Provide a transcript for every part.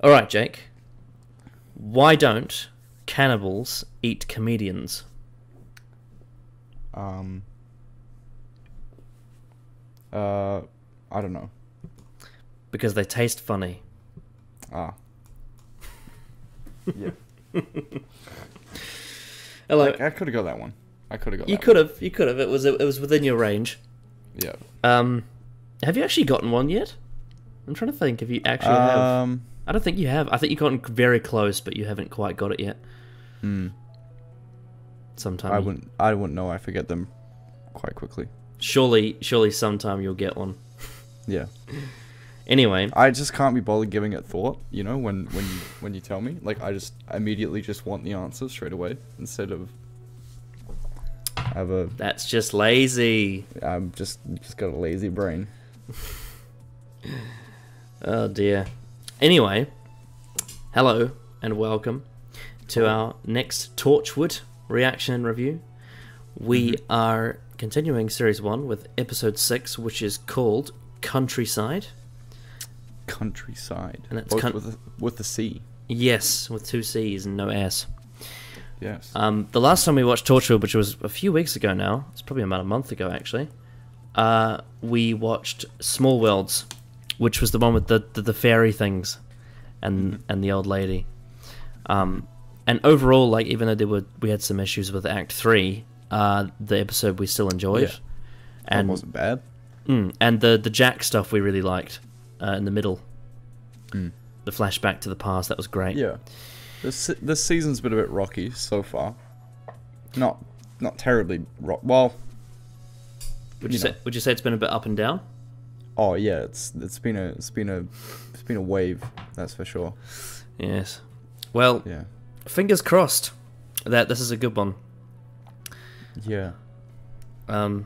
Alright, Jake. Why don't cannibals eat comedians? I don't know. Because they taste funny. Ah. Yeah. Hello. I could have got that one. I could have got You that could have. You could have. It was within your range. one. Yeah. Have you actually gotten one yet? I'm trying to think if you actually have. I don't think you have. I think you've gotten very close, but you haven't quite got it yet. Sometime. I wouldn't know. I forget them quite quickly. Surely sometime you'll get one. Yeah. Anyway. I just can't be bothered giving it thought, you know, when you tell me. Like, I just immediately just want the answer straight away instead of have a... That's just lazy. I'm just got a lazy brain. Oh dear. Anyway, hello and welcome to our next Torchwood reaction and review. We are continuing Series 1 with Episode 6, which is called Countryside. Countryside. And it's with the C. Yes, with 2 C's and no S. Yes. The last time we watched Torchwood, which was a few weeks ago now, it's probably about a month ago actually, we watched Small Worlds, which was the one with the fairy things and the old lady. And overall, like, even though we had some issues with Act 3, the episode we still enjoyed. Yeah. And It wasn't bad. and the Jack stuff we really liked in the middle. The flashback to the past, that was great. Yeah. This season's been a bit rocky so far. Not terribly well. Would you say it's been a bit up and down? Oh yeah, it's been a wave, that's for sure. Yes. Well, Yeah. fingers crossed that this is a good one. Yeah. Oh,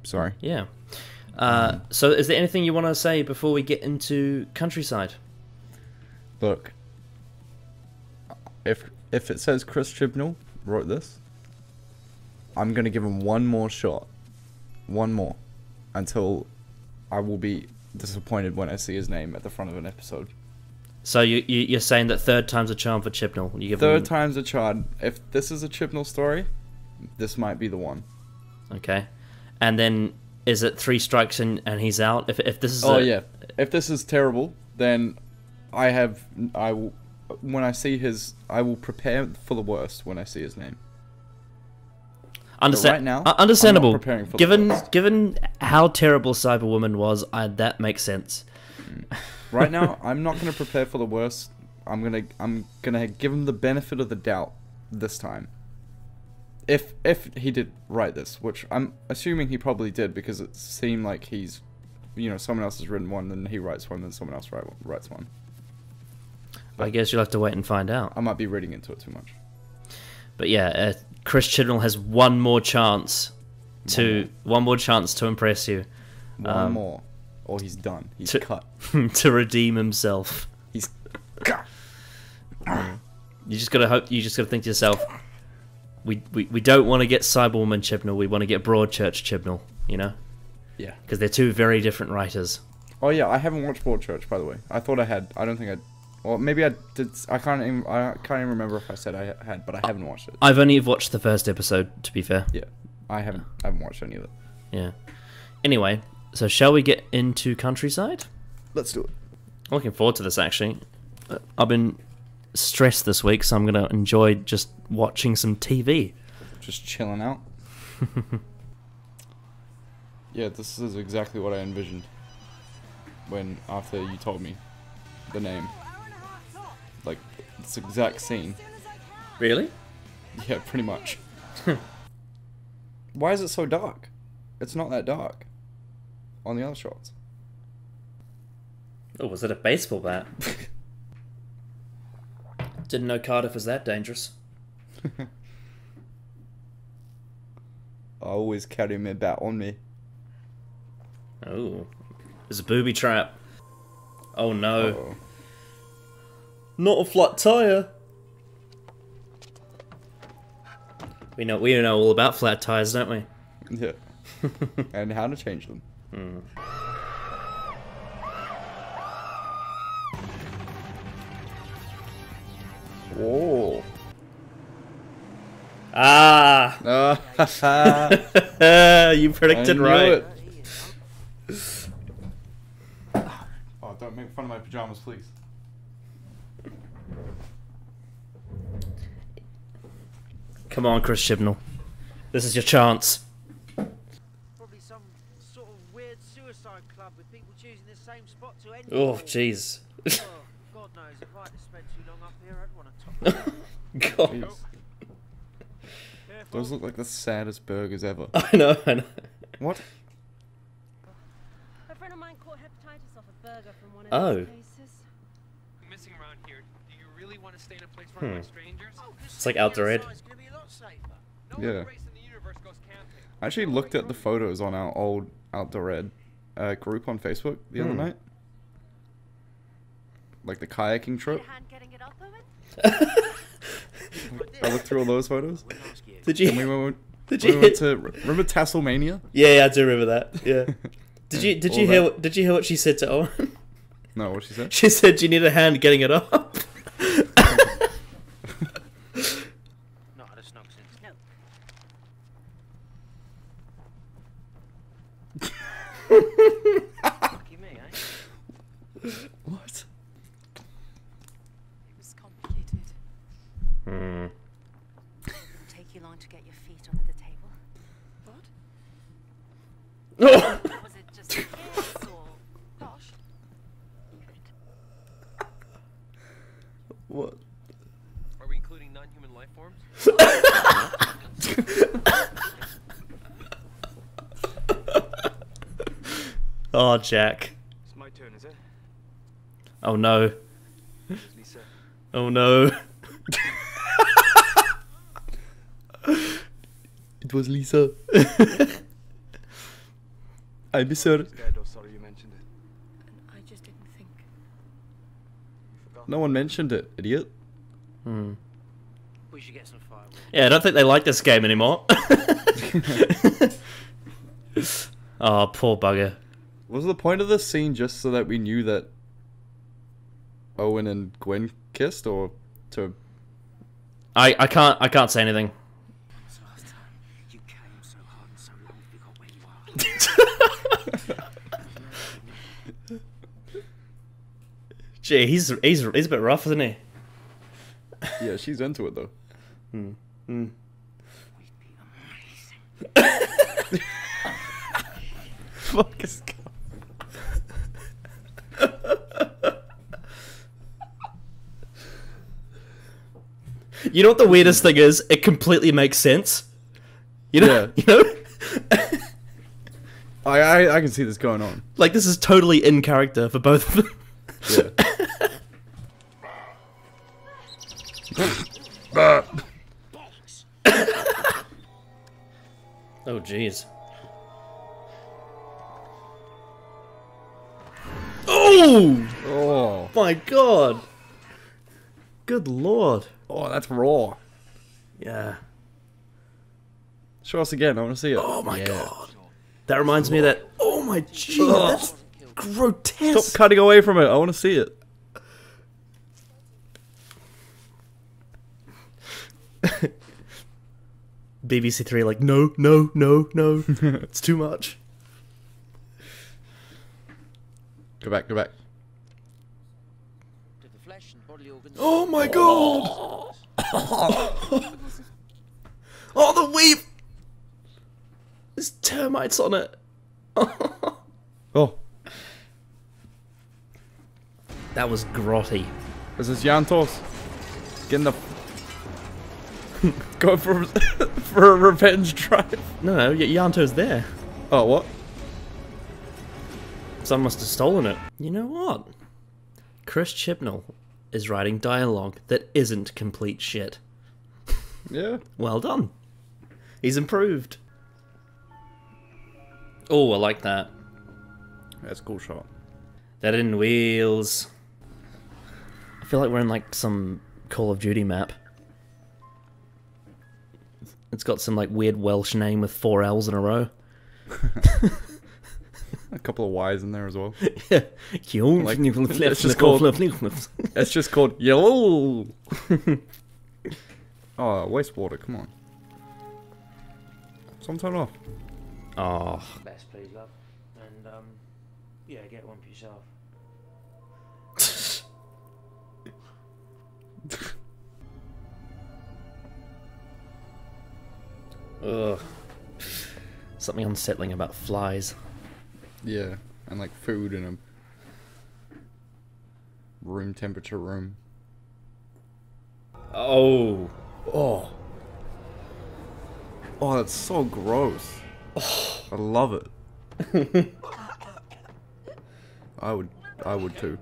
sorry. Yeah. So is there anything you want to say before we get into Countryside? Look, if it says Chris Chibnall wrote this, I'm gonna give him one more shot, one more, until I will be disappointed when I see his name at the front of an episode. So you're saying that third time's a charm for Chibnall? You give Third him... time's a charm. If this is a Chibnall story, this might be the one. Okay. And then is it 3 strikes and he's out? If this is yeah. If this is terrible, then I will when I see his, I will prepare for the worst when I see his name. Right now, understandable. I'm not preparing for the worst. Given how terrible Cyberwoman was, that makes sense. Right now, I'm not going to prepare for the worst. I'm gonna give him the benefit of the doubt this time. If he did write this, which I'm assuming he probably did, because it seemed like he's, someone else has written one, then he writes one, then someone else writes one. I guess you'll have to wait and find out. I might be reading into it too much. But yeah, Chris Chibnall has one more chance to impress you. One more, or he's done. He's cut. To redeem himself. He's cut. You just gotta think to yourself, we don't want to get Cyberwoman Chibnall, we want to get Broadchurch Chibnall, Yeah. because they're 2 very different writers. Oh yeah, I haven't watched Broadchurch, by the way. I thought I had. I don't think I. Well, maybe I did. I can't even remember if I said I had, but I haven't watched it. I've only watched the first episode, to be fair. Yeah, I haven't watched any of it. Yeah. Anyway, so shall we get into Countryside? Let's do it. I'm looking forward to this, actually. I've been stressed this week, so I'm going to enjoy just watching some TV. Just chilling out. Yeah, this is exactly what I envisioned after you told me the name. Like, this exact scene. Really? Yeah, pretty much. Why is it so dark? It's not that dark on the other shots. Oh, was it a baseball bat? Didn't know Cardiff was that dangerous. I always carry my bat on me. Oh, there's a booby trap. Oh no. Uh-oh. Not a flat tire. We know all about flat tires, don't we? Yeah. And how to change them. Whoa. Ah! You predicted right. Oh, don't make fun of my pajamas, please. Come on, Chris Chibnall. This is your chance. Probably some sort of weird suicide club with people choosing the same spot to end. Oh, jeez. Oh, God knows, if I had to spend too long up here, I'd want to top God. Jeez. Those look like the saddest burgers ever. I know, I know. What? A friend of mine caught hepatitis off a burger from one of Oh. these places. Missing around here. Do you really want to stay in a place run by strangers? It's like Out the Red. It's gonna be a lot safer. No Yeah. other race in the universe goes camping. I actually looked at the photos on our old Out the Red group on Facebook the other night. Like the kayaking trip. Your hand getting it up, Owen? I looked through all those photos. Did And we you? went, Did we you? went to remember Tasselmania? Yeah, I do remember that. Yeah. Did you? Did All you hear? that. Did you hear what she said to Owen? No, what she said? She said you need a hand getting it up. Not had a snug since. No. Lucky me, eh? What? It was complicated. Hmm. Take you long to get your feet under the table. What? Was it just a kiss or gosh? What? Are we including non-human life forms? Oh, Jack. It's my turn, is it? Oh no. Lisa. Oh no. It was Lisa. I miss her. Dead or sorry you mentioned it. And I just didn't think. No one mentioned it, idiot. Hmm. We should get some firewood. Yeah, I don't think they like this game anymore. Oh, poor bugger. Was the point of this scene just so that we knew that Owen and Gwen kissed, or to? I can't say anything. So last time, you came so hard and so long we got where you are. Gee, he's a bit rough, isn't he? Yeah, she's into it though. We'd be amazing. Fuck is You know what the weirdest thing is? It completely makes sense. You know? Yeah. You know? I can see this going on. Like, this is totally in character for both of them. Yeah. Oh, jeez. Oh! Oh, My god! Good lord. oh, that's raw. Yeah. Show us again. I want to see it. Oh my Yeah. god. That reminds me of that. Oh my gee, that's grotesque. Stop cutting away from it. I want to see it. BBC Three, like, no, no, no, no. It's too much. Go back. Go back. To the flesh and bodily organs. Oh my god! Oh, the weave! There's termites on it. Oh, That was grotty. this is Yantos. Getting the. Go for for a revenge drive. No, no, Yanto's there. Oh, what? Someone must have stolen it. You know what? Chris Chibnall is writing dialogue that isn't complete shit. Yeah. Well done. He's improved. Oh, I like that. That's a cool shot. That in wheels. I feel like we're in like some Call of Duty map. It's got some like weird Welsh name with 4 L's in a row. A couple of Y's in there as well. Like, it's just called It's just called yellow. Oh, wastewater, come on. Some turn off. Oh. Best, please, love. And, yeah, get one for yourself. Ugh. Something unsettling about flies. Yeah, and like food in a room temperature room. Oh. Oh. Oh, that's so gross. I love it. I would too.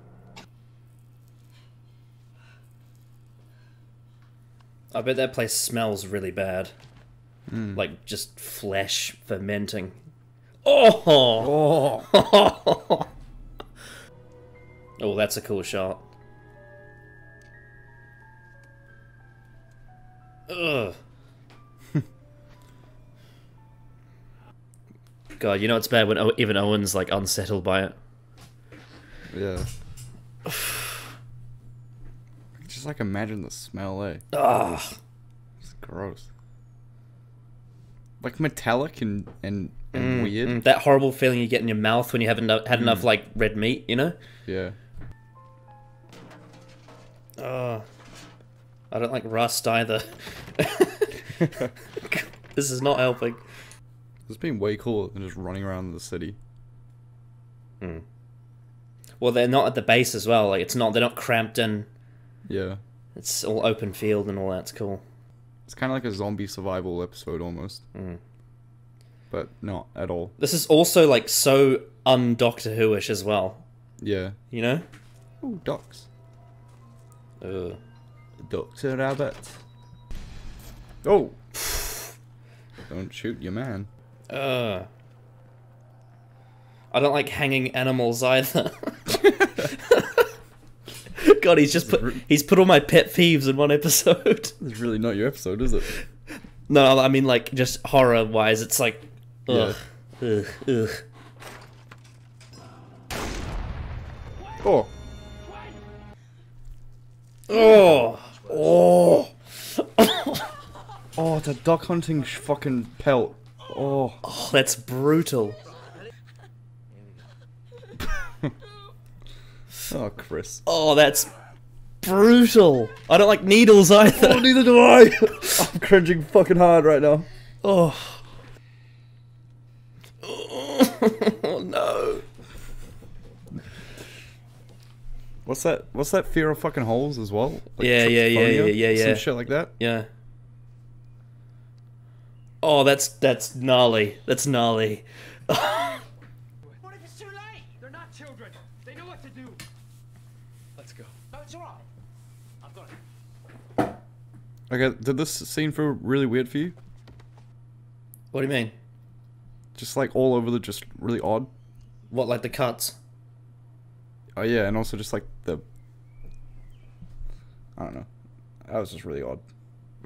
I bet that place smells really bad. Like just flesh fermenting. Oh! Oh. Oh, that's a cool shot. Ugh. God, you know it's bad when even Owen's like unsettled by it. Yeah. Just like imagine the smell, eh? Ugh. It's gross. Like metallic and weird. That horrible feeling you get in your mouth when you haven't had enough like red meat, you know? Yeah. I don't like rust either. This is not helping. It's been way cooler than just running around the city. Well, they're not at the base as well. Like they're not cramped in. Yeah. It's all open field and all that. It's cool. It's kind of like a zombie survival episode almost. But not at all. This is also like so un-Doctor Who-ish as well. Yeah. You know? Ooh, ducks. Ugh. Dr. Rabbit. Oh! Don't shoot your man. I don't like hanging animals either. God, he's put all my pet peeves in one episode. It's really not your episode, is it? No, I mean like just horror wise, it's like ugh. Yeah. Ugh. Oh! Oh. Oh. Oh, it's a duck hunting fucking pelt. Oh. Oh, that's brutal. Oh, Chris. Oh, that's brutal. I don't like needles either. Oh, neither do I! I'm cringing fucking hard right now. Oh. Oh no. What's that fear of fucking holes as well? Like Yeah. tryptophonia? Some shit like that? Yeah. Oh, that's gnarly. That's gnarly. What if it's too late? They're not children. They know what to do. Let's go. No, it's alright. I've got it. Okay, did this scene feel really weird for you? What do you mean? Just like all over just really odd? What, like the cuts? Oh yeah, and also just like I don't know. That was just really odd.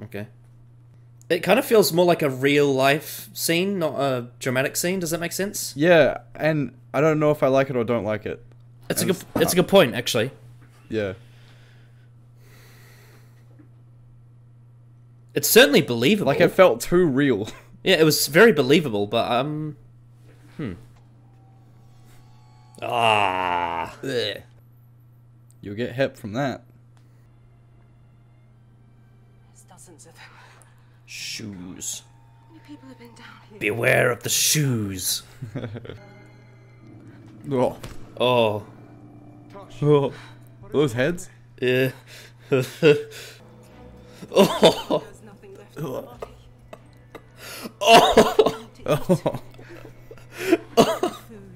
Okay. It kind of feels more like a real life scene, not a dramatic scene. Does that make sense? Yeah, and I don't know if I like it or don't like it. It's a good point, actually. Yeah. It's certainly believable. Like it felt too real. Yeah, it was very believable, but Ah. Ugh. You'll get hip from that. There's dozens of them. Shoes. How many people have been down here? Beware of the shoes. Oh. Oh. Oh. Those heads? Yeah. Oh. There's nothing left of the body. Oh. Oh. Food.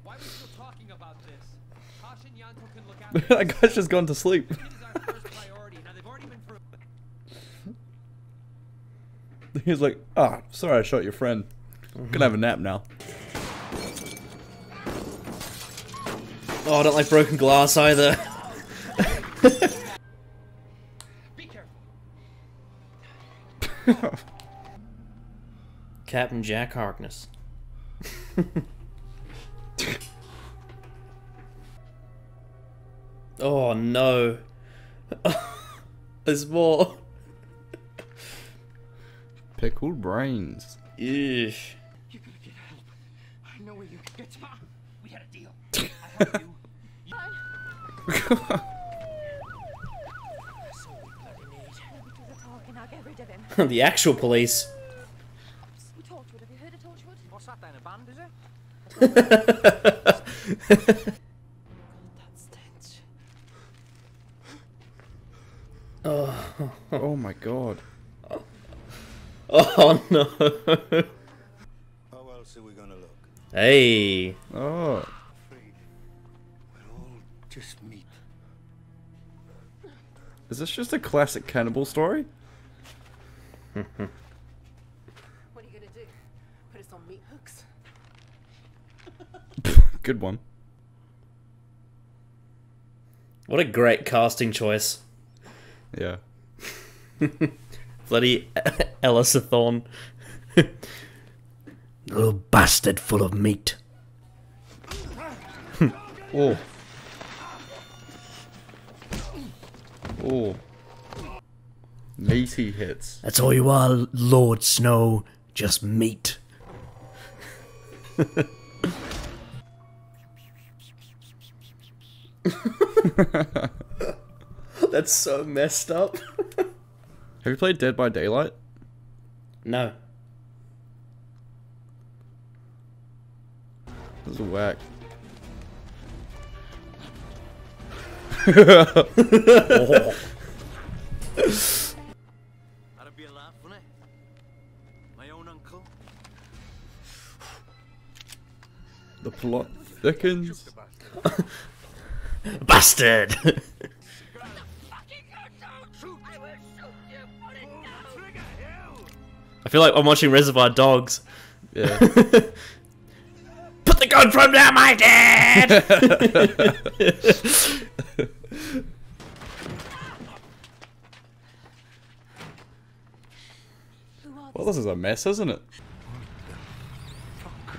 Why are we still talking about this? Tosh and Yanto can look after That guy's just gone to sleep. Kid is our first priority. Now they've already been through. He's like, ah, sorry I shot your friend. Gonna have a nap now. Oh, I don't like broken glass either. Be careful. Captain Jack Harkness. Oh no. There's more. Pickled brains. Eesh. You're gonna get help. I know where you can get help. We had a deal. I help you. That's all we bloody need. Because of talking, I'll get rid of him. The actual police. Torchwood, have you heard of Torchwood? What's that then, a band, is it? That stench. Oh my god. Oh no. How else are we gonna look? Hey. Oh. Afraid we're all just meat. Is this just a classic cannibal story? What are you gonna do? Put us on meat hooks? Good one. What a great casting choice. Yeah. Bloody Ellisathorn. Little bastard full of meat. Oh. Oh. Meaty hits. That's all you are, Lord Snow. Just meat. That's so messed up. Have you played Dead by Daylight? No. This is whack. Oh. That'd be a laugh, wouldn't it? My own uncle. The plot thickens. Bastard! I feel like I'm watching Reservoir Dogs. Yeah. Put the gun from down my dad! Well, this is a mess, isn't it?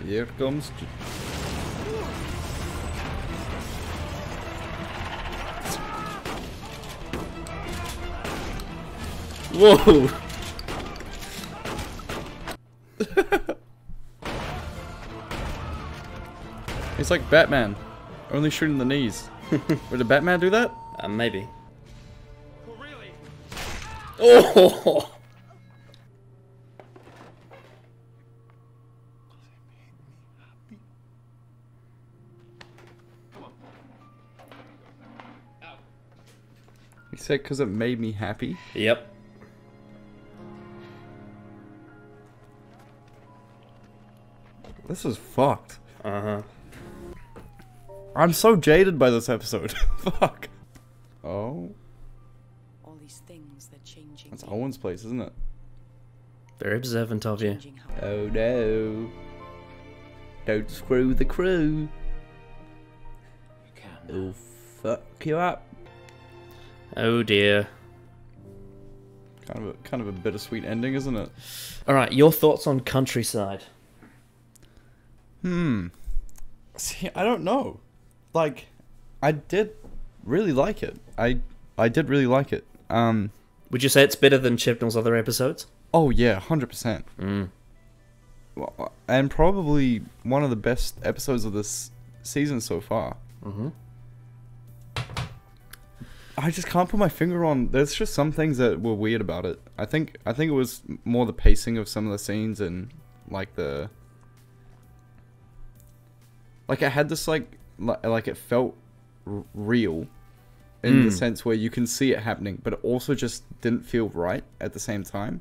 Here comes. Whoa! It's like Batman, only shooting the knees. Would a Batman do that? Maybe. Oh, really? Oh! He said because it made me happy. Yep. This is fucked. Uh-huh. I'm so jaded by this episode. Fuck. Oh, All these things they're changing. that's Owen's place, isn't it? Very observant of you. Changing how Oh no. Don't screw the crew. You can. It'll fuck you up. Oh dear. Kind of a bittersweet ending, isn't it? Alright, your thoughts on Countryside? See, I don't know. Like, I did really like it. I did really like it. Would you say it's better than Chibnall's other episodes? Oh yeah, 100%. Well, and probably one of the best episodes of this season so far. Mm-hmm. I just can't put my finger on. There's just some things that were weird about it. I think it was more the pacing of some of the scenes and like the. Like it had this like it felt real, in the sense where you can see it happening, but it also just didn't feel right at the same time.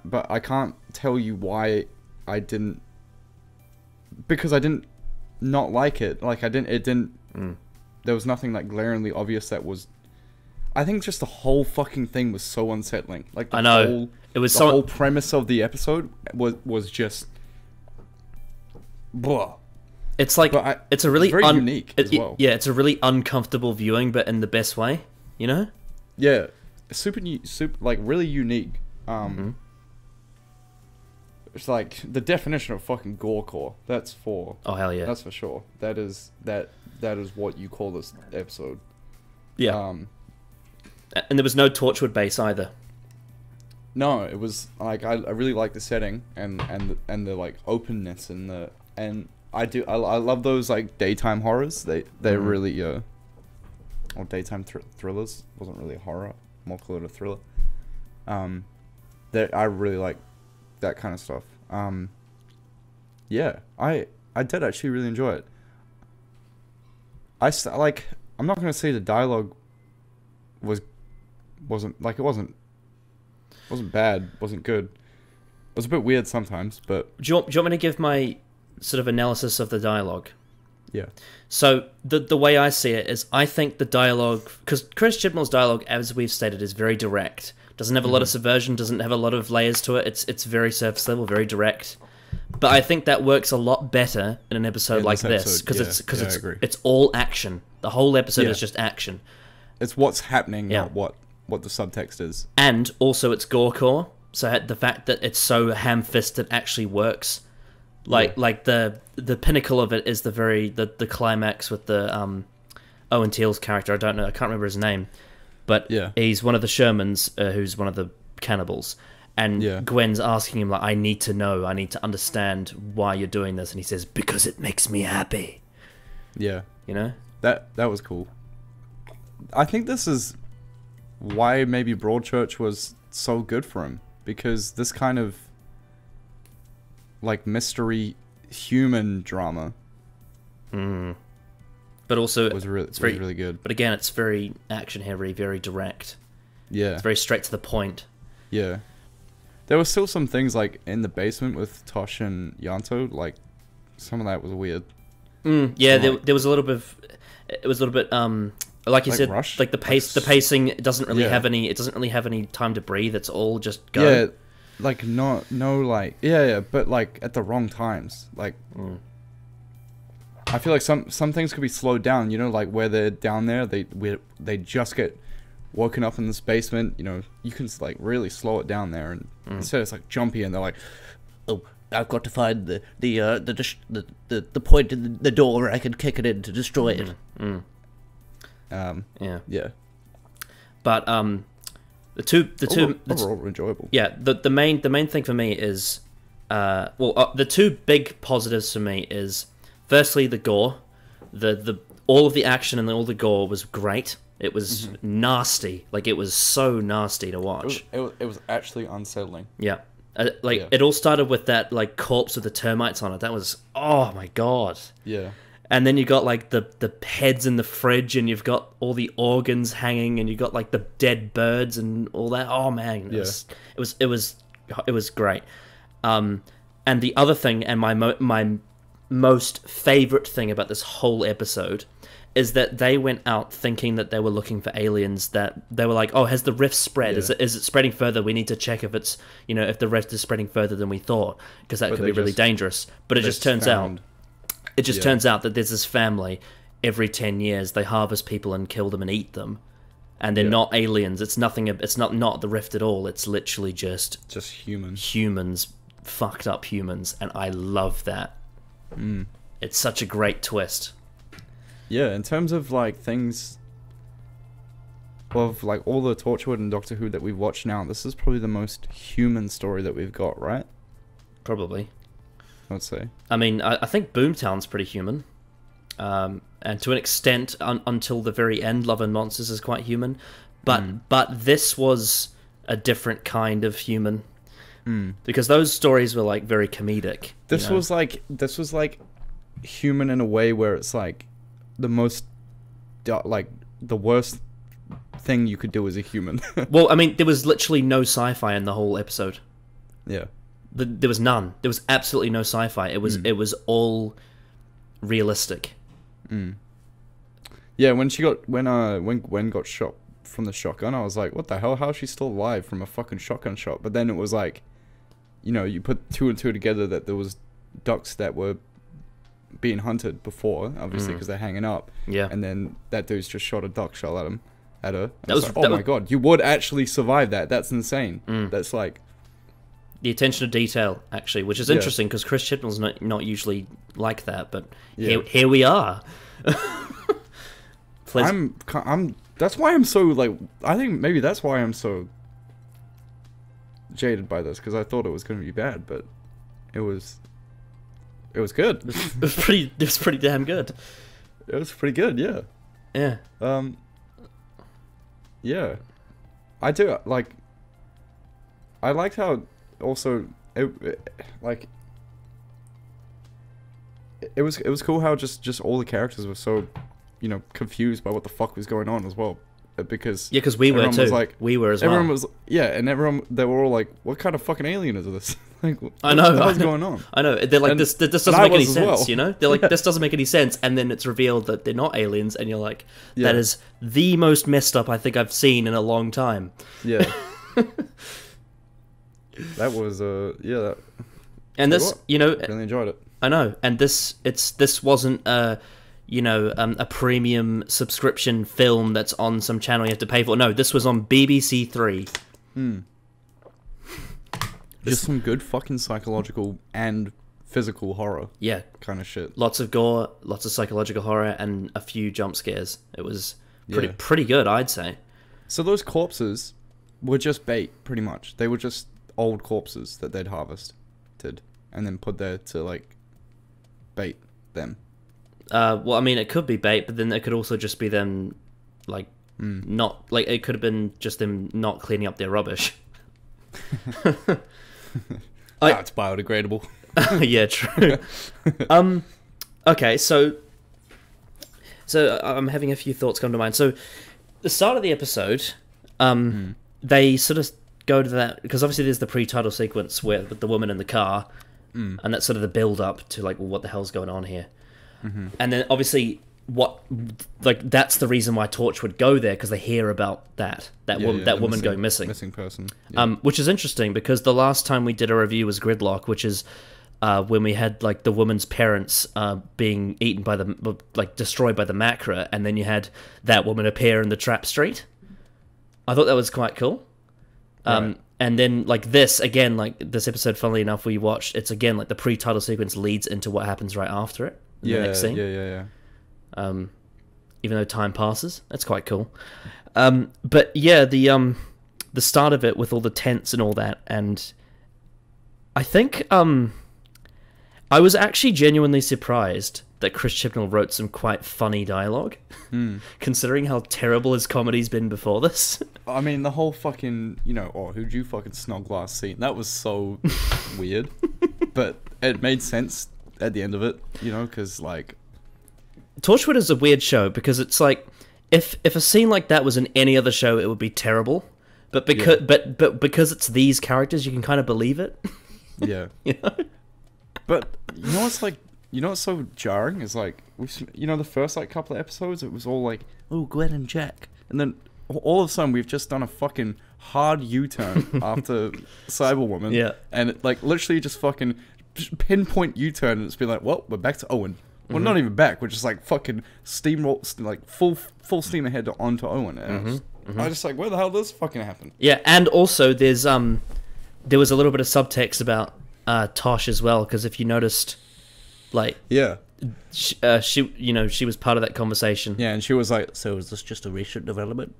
But I can't tell you why I didn't. Because I didn't not like it. Like I didn't. It didn't. There was nothing like glaringly obvious that was. I think just the whole fucking thing was so unsettling. Like the I know. whole, It was the so whole premise of the episode was just. Blah. It's like But it's a really very unique as well. Yeah, it's a really uncomfortable viewing, but in the best way. You know? Yeah, super like really unique. it's like the definition of fucking gorecore. That's for Oh hell yeah. that's for sure. That is what you call this episode. Yeah. And there was no Torchwood base either. No, it was like I really like the setting and the like openness and I love those like daytime horrors. They're really or daytime thrillers. Wasn't really a horror, more called a thriller. That I really like that kind of stuff. Yeah, I did actually really enjoy it. I'm not gonna say the dialogue wasn't bad, wasn't good. It was a bit weird sometimes, but Do you want me to give my sort of analysis of the dialogue? yeah. So the way I see it is, I think the dialogue, because Chris Chibnall's dialogue, as we've stated, is very direct. Doesn't have a lot of subversion. Doesn't have a lot of layers to it. It's very surface level, very direct. But I think that works a lot better in an episode like this because it's all action. The whole episode is just action. It's what's happening, Yeah. not what the subtext is. And also it's gorecore, so the fact that it's so ham-fisted actually works. Like the pinnacle of it is the climax with the Owen Teal's character. I can't remember his name, but he's one of the Shermans who's one of the cannibals, and Gwen's asking him like, I need to know, I need to understand why you're doing this, and he says, because it makes me happy. Yeah, you know, that was cool. I think this is why maybe Broadchurch was so good for him, because this kind of like mystery human drama but also was really good. But again, it's very action heavy, very direct. Yeah, it's very straight to the point. Yeah, there were still some things like in the basement with Tosh and Yanto, like some of that was weird. Yeah, there was a little bit of, it was a little bit like you said, rushed? like the pacing doesn't really have any. It doesn't really have any time to breathe. It's all just go. Yeah, like no, but like at the wrong times. Like, I feel like some things could be slowed down. You know, like where they're down there, they just get woken up in this basement. You know, you can like really slow it down there, and instead it's like jumpy, and they're like, oh, I've got to find the point in the door where I can kick it in to destroy it. Yeah. But the two overall enjoyable. Yeah, the main thing for me is the two big positives for me is, firstly, the gore. The all of the action and all the gore was great. It was nasty. Like, it was so nasty to watch. It was actually unsettling. Yeah. It all started with that like corpse with the termites on it. That was, oh my god. Yeah. And then you got like the heads in the fridge, and you've got all the organs hanging, and you got like the dead birds and all that. Oh man, it was great. And the other thing, and my most favorite thing about this whole episode, is that they went out thinking that they were looking for aliens. That they were like, oh, has the rift spread? Is it spreading further? We need to check if it's, if the rift is spreading further than we thought, because that could be really dangerous. But it just turns out. It just turns out that there's this family, every 10 years, they harvest people and kill them and eat them. And they're not aliens. It's nothing. It's not the rift at all. It's literally just humans. Humans, fucked up humans. And I love that. It's such a great twist. Yeah, in terms of like things of like all the Torchwood and Doctor Who that we've watched now, this is probably the most human story that we've got, right? Probably. I'd say. I mean, I think Boomtown's pretty human. And to an extent, until the very end, Love and Monsters is quite human. But this was a different kind of human. Because those stories were like very comedic. This was like human in a way where it's like the most like the worst thing you could do as a human. Well, I mean, there was literally no sci-fi in the whole episode. Yeah. There was none. There was absolutely no sci-fi. It was all realistic. Yeah, when Gwen got shot from the shotgun, I was like, what the hell? How is she still alive from a fucking shotgun shot? But then it was like, you put two and two together that there was ducks that were being hunted before, obviously, because they're hanging up. Yeah. And then that dude's just shot a duck shot at her. That was like, oh my god, you would actually survive that. That's insane. That's like, the attention to detail, actually, which is Yeah. interesting because Chris Chibnall's not usually like that, but Yeah. here we are. That's why I'm so, like, I think maybe that's why I'm so jaded by this, because I thought it was going to be bad, but it was good. It was pretty damn good. It was pretty good, yeah. Yeah. Yeah. I do, like, I liked how also, it was cool how just all the characters were so, you know, confused by what the fuck was going on as well. Because Yeah, because we were everyone too. was like, We were as well. everyone was, yeah, and they were all like, what kind of fucking alien is this? Like, I know. what the hell's going on? I know. They're like, And- this doesn't and I make any was as sense, well. you know? They're like, Yeah. this doesn't make any sense, and then it's revealed that they're not aliens, and you're like, Yeah. that is the most messed up I think I've seen in a long time. Yeah. That was, yeah, And Tell this, you what, you know, really enjoyed it. I know, and this wasn't a premium subscription film that's on some channel you have to pay for. No, this was on BBC Three. Just some good fucking psychological and physical horror Yeah, kind of shit. lots of gore, lots of psychological horror, and a few jump scares. It was Yeah. pretty good, I'd say. So those corpses were just bait, pretty much. They were just old corpses that they'd harvested and then put there to, like, bait them. Well, I mean, it could be bait, but then it could also just be them, like, not like it could have been just them not cleaning up their rubbish. It's biodegradable. Yeah, true. Okay, so I'm having a few thoughts come to mind. So, the start of the episode, they sort of go to that because obviously there's the pre-title sequence where with the woman in the car, and that's sort of the build-up to like, well, what the hell's going on here? And then obviously that's the reason why Torch would go there because they hear about that woman going missing. Missing person. Yeah. Which is interesting because the last time we did a review was Gridlock, which is when we had like the woman's parents being eaten by destroyed by the Macra, and then you had that woman appear in the trap street. I thought that was quite cool. Right. And then like this again, like this episode, funnily enough, we watched. It's again like the pre-title sequence leads into what happens right after it. In the next scene. Yeah. Even though time passes, that's quite cool. But yeah, the start of it with all the tents and all that, and I think I was actually genuinely surprised that Chris Chibnall wrote some quite funny dialogue, considering how terrible his comedy's been before this. I mean, the whole fucking, you know, who'd you fucking snog last scene? That was so weird. But it made sense at the end of it, you know, because, like... Torchwood is a weird show because it's like, if a scene like that was in any other show, it would be terrible. But because it's these characters, you can kind of believe it. Yeah. You know? But, you know what's, like... You know what's so jarring is, like... You know, the first, like, couple of episodes, it was all like, oh, Gwen and Jack. And then... all of a sudden, we've just done a fucking hard U-turn after Cyberwoman. Yeah. And it, like, literally just fucking pinpoint U-turn, and it's been like, well, we're back to Owen. Well, not even back. We're just like fucking steamroll, like full steam ahead onto Owen. And I was just like, where the hell did this fucking happen? Yeah, and also there was a little bit of subtext about Tosh as well, because if you noticed, like, Yeah. she was part of that conversation. Yeah, and she was like, So is this just a recent development?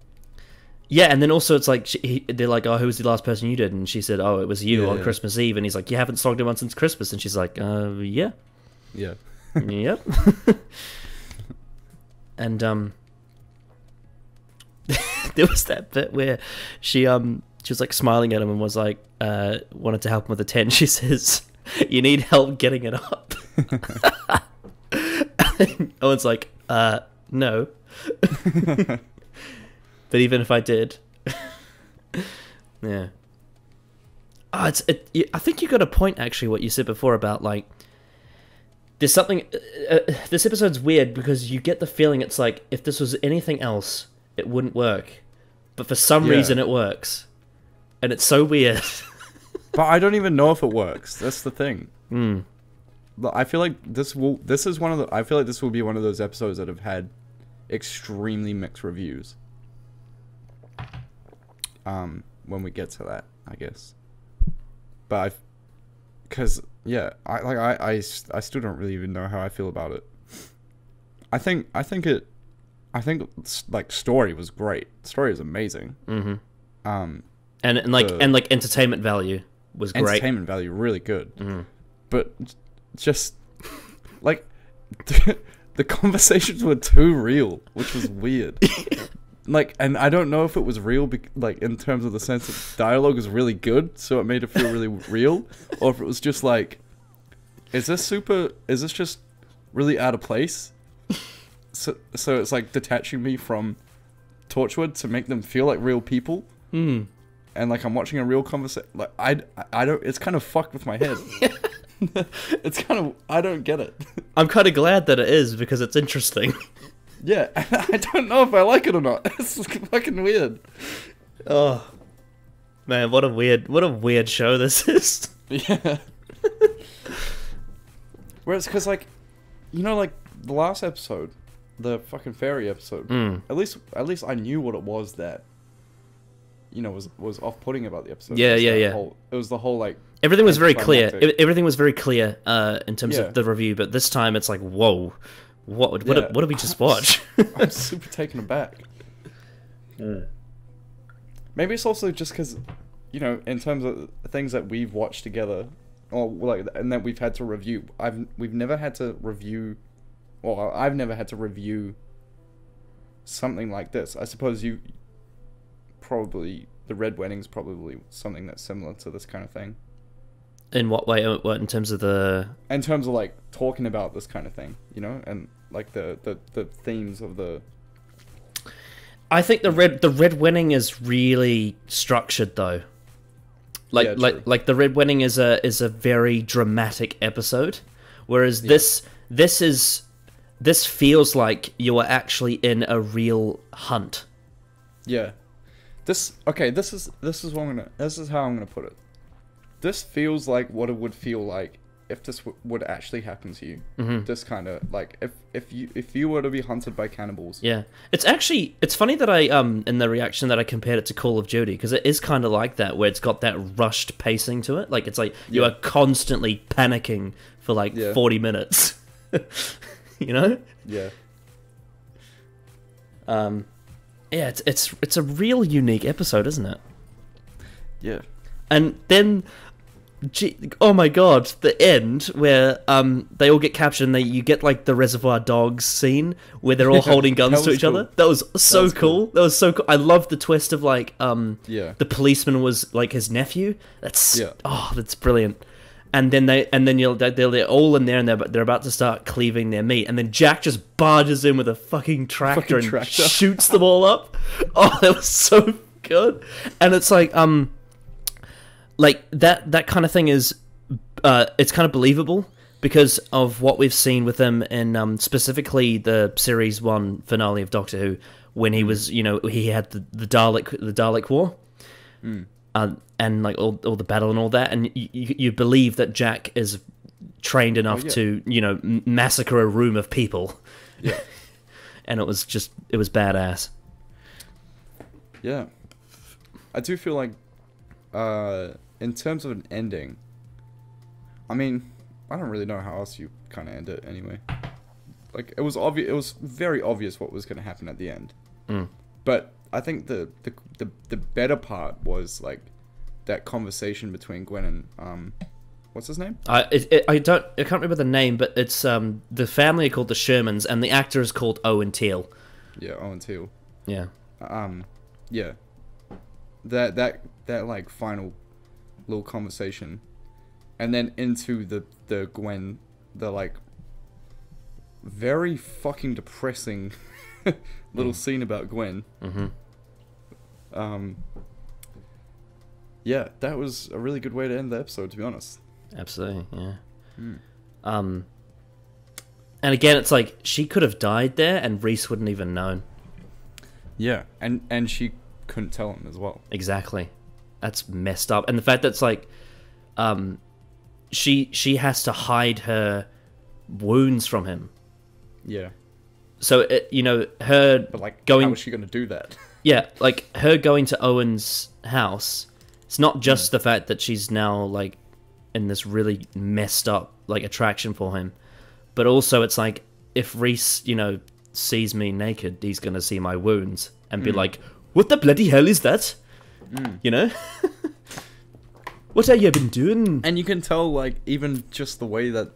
Yeah, and then also it's like they're like, oh, who was the last person you did? And she said, oh, it was you on Yeah. Christmas Eve. And he's like, you haven't slogged anyone since Christmas. And she's like, yeah, yeah. yep. And there was that bit where she was like smiling at him and was like, wanted to help him with the tent. She says, you need help getting it up. Owen's like, no. But even if I did, yeah. I think you got a point actually. What you said before about like, there's something. This episode's weird because you get the feeling it's like if this was anything else, it wouldn't work, but for some reason it works, and it's so weird. But I don't even know if it works. That's the thing. But I feel like this will be one of those episodes that have had extremely mixed reviews. When we get to that, I guess. but because yeah, I still don't really even know how I feel about it. I think like story was great. Story is amazing. Mm-hmm. Um, and like entertainment value was great. Entertainment value really good. Mm-hmm. But just like the conversations were too real, which was weird. Like, and I don't know if it was real, like in terms of the sense that dialogue was really good, so it made it feel really real, or if it was just like, is this just really out of place? So it's like detaching me from Torchwood to make them feel like real people. Mm. And like I'm watching a real conversation. Like I don't. It's kind of fucked with my head. It's kind of, I don't get it. I'm kind of glad that it is because it's interesting. Yeah, I don't know if I like it or not. It's fucking weird. Oh man, what a weird show this is. Yeah. Whereas, because like, you know, like the last episode, the fucking fairy episode. At least I knew what it was that, you know, was off-putting about the episode. Yeah. It was the whole like. Everything was very clear. anticlimactic. Everything was very clear in terms Yeah. of the review, but this time it's like, whoa, what did we just watch? I'm super taken aback. Maybe it's also just because, you know, in terms of things that we've watched together, or like, and that we've had to review. We've never had to review, well, I've never had to review something like this. I suppose you probably, the Red Wedding's probably something that's similar to this kind of thing. In what way? What in terms of the? In terms of like talking about this kind of thing, you know, and like the themes of the. I think the Red Wedding is really structured though. Like Yeah, true. like the Red Wedding is a very dramatic episode, whereas this feels like you are actually in a real hunt. Yeah. This is how I'm gonna put it. This feels like what it would feel like if this would actually happen to you. Mm-hmm. This kind of like if you were to be hunted by cannibals. Yeah, it's funny that I in the reaction that I compared it to Call of Duty, because it is kind of like that, where it's got that rushed pacing to it. Like it's like you Yeah. are constantly panicking for like 40 minutes. You know? Yeah. Yeah, it's a real unique episode, isn't it? Yeah. And then, oh my god, the end where they all get captured and you get like the Reservoir Dogs scene where they're all holding guns That to was each cool. other. That was so was cool. That was so cool. I love the twist of like Yeah. the policeman was like his nephew. That's Yeah. that's brilliant. And then they're all in there and they're about to start cleaving their meat, and then Jack just barges in with a fucking tractor and tractor. shoots them all up. Oh, that was so good. And it's like that kind of thing is it's kind of believable because of what we've seen with him in specifically the series 1 finale of Doctor Who, when he was, you know, he had the Dalek War. And like all the battle and all that, and you believe that Jack is trained enough to, you know, massacre a room of people. Yeah. And it was badass. Yeah. I do feel like in terms of an ending, I mean, I don't really know how else you kind of end it anyway. Like it was obvious, it was very obvious what was going to happen at the end. But I think the better part was like that conversation between Gwen and what's his name? I can't remember the name, but it's the family are called the Shermans, and the actor is called Owen Teale. Yeah, Owen Teale. Yeah. Yeah. That like final little conversation, and then into the Gwen, the like very fucking depressing little scene about Gwen. Yeah, that was a really good way to end the episode, to be honest. Absolutely, yeah. And again, it's like she could have died there, and Reese wouldn't even known. Yeah, and she couldn't tell him as well. Exactly, that's messed up. And the fact that it's like, she has to hide her wounds from him. Yeah, So it, you know, her but like, going. how was she gonna do that? Yeah, like her going to Owen's house. It's not just the fact that she's now like in this really messed up like attraction for him. But also it's like if Reese, you know, sees me naked, he's gonna see my wounds and be like, "What the bloody hell is that?" You know? What have you been doing? And you can tell, like, even just the way that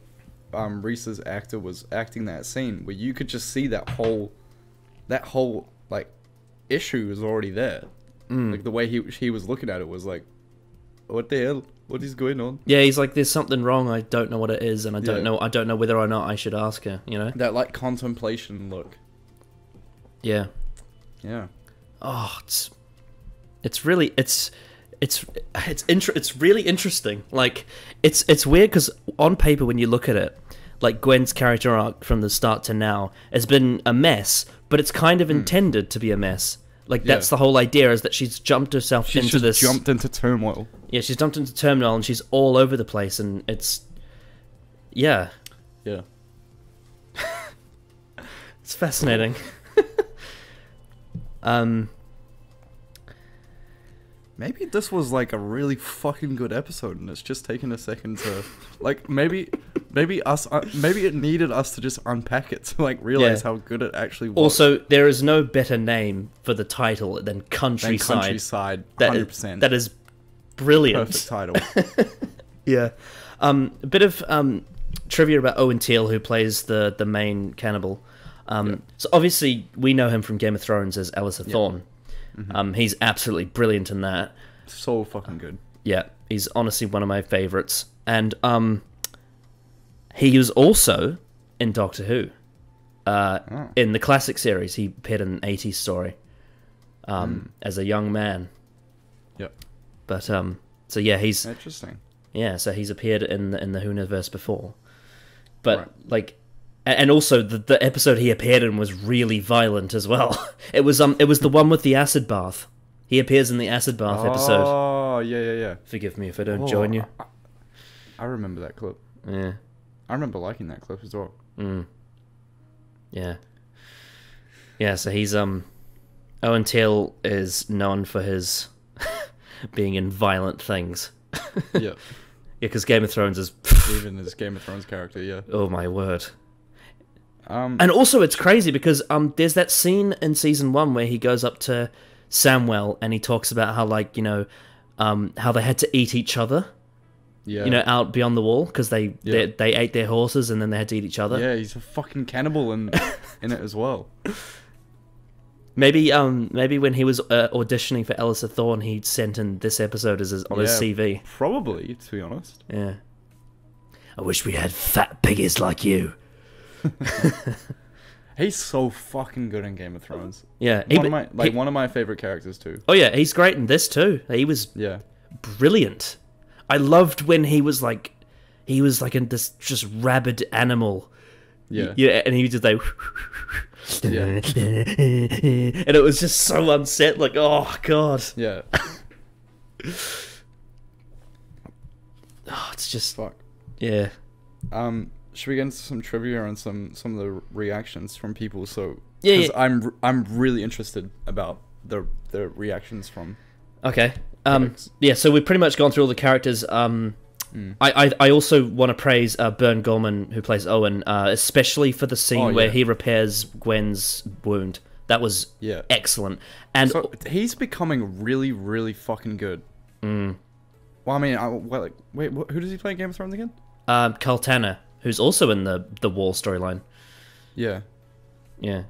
Reese's actor was acting that scene, where you could just see that whole like issue is already there. Like the way he was looking at it was like, what the hell? What is going on? Yeah, he's like, there's something wrong. I don't know what it is, and I don't Yeah. know whether or not I should ask her. You know? That like contemplation look. Yeah. Yeah. Oh, it's really it's really interesting. Like it's weird because on paper when you look at it, like Gwen's character arc from the start to now has been a mess, but it's kind of intended to be a mess. Like that's the whole idea, is that she's jumped herself She's into just this. jumped into turmoil. Yeah, she's jumped into turmoil and she's all over the place, and it's Yeah. it's fascinating. Maybe this was like a really fucking good episode, and it's just taken a second to, like, maybe it needed us to just unpack it to like realize Yeah. how good it actually was. Also, there is no better name for the title than Then Countryside. Countryside, That 100%. that is brilliant. perfect title. Yeah. A bit of trivia about Owen Teale, who plays the main cannibal. So obviously we know him from Game of Thrones as Alistair Thorne. He's absolutely brilliant in that. So fucking good. Yeah, he's honestly one of my favorites. And he was also in Doctor Who. In the classic series, he appeared in an 80s story as a young man. Yep. But so yeah, he's Interesting. so he's appeared in the Whoniverse before. But Right. like, and also the episode he appeared in was really violent as well. It was the one with the acid bath. He appears in the acid bath episode. Oh, yeah. Forgive me if I don't join you. I remember that clip. Yeah. I remember liking that clip as well. Yeah. Yeah, so he's Owen Teale is known for his being in violent things. Yeah. Yeah, because Game of Thrones is Even his Game of Thrones character, yeah. oh my word. And also it's crazy because there's that scene in season 1 where he goes up to Samwell and he talks about how, like, you know, how they had to eat each other. Yeah. You know, out beyond the wall because they ate their horses and then they had to eat each other. Yeah, he's a fucking cannibal in it as well. Maybe when he was auditioning for Alistair Thorne, he'd sent in this episode as on his CV. Probably, to be honest. Yeah. I wish we had fat piggies like you. He's so fucking good in Game of Thrones. Yeah. One of my favorite characters too. Oh yeah, he's great in this too. He was Yeah. brilliant. I loved when he was like in this just rabid animal. Yeah. Yeah, and he did like Yeah. and it was just so unset, like, oh god. Yeah. Oh, it's just Fuck. yeah. Should we get into some trivia and some of the reactions from people? So Yeah, 'cause I'm really interested about the reactions from. Okay. critics. Yeah, so we've pretty much gone through all the characters. I also want to praise Bern Gorman, who plays Owen, especially for the scene where yeah. he repairs Gwen's wound. That was excellent. And So he's becoming really, really fucking good. Well, I mean, wait, who does he play in Game of Thrones again? Carl Tanner, who's also in the Wall storyline. Yeah. Yeah.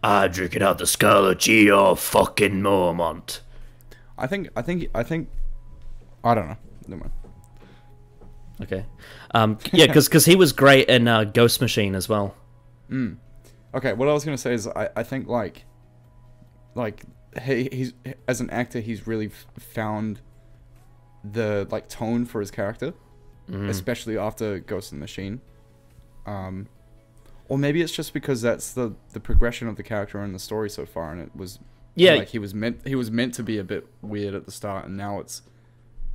I drink it out the skull of your fucking Mormont. I think. I don't know. Never mind. Okay. Yeah, because he was great in Ghost Machine as well. Okay, what I was gonna say is I think like he's as an actor he's really found the like tone for his character, especially after Ghost in the Machine. Or maybe it's just because that's the progression of the character in the story so far, and it was like he was meant to be a bit weird at the start, and now it's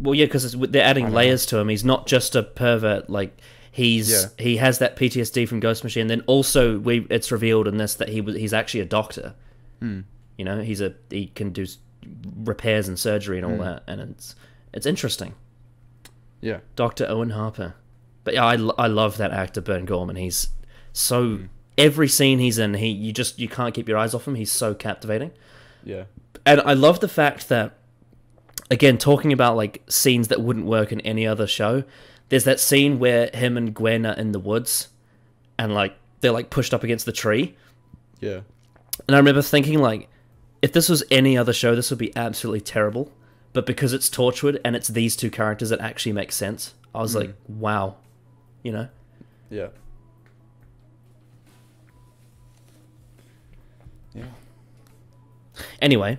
Well, yeah, because they're adding layers to him. He's not just a pervert. Like he has that PTSD from Ghost Machine. Then also it's revealed in this that he's actually a doctor. You know, he can do repairs and surgery and all that, and it's interesting. Yeah. Dr. Owen Harper. But yeah, I love that actor, Burn Gorman. He's so every scene he's in, you can't keep your eyes off him. He's so captivating. Yeah. And I love the fact that, again, talking about like scenes that wouldn't work in any other show, there's that scene where him and Gwen are in the woods and like they're like pushed up against the tree. Yeah. And I remember thinking like, if this was any other show, this would be absolutely terrible. But because it's Torchwood and it's these two characters, it actually makes sense. I was like, wow, you know? Yeah. Yeah. Anyway,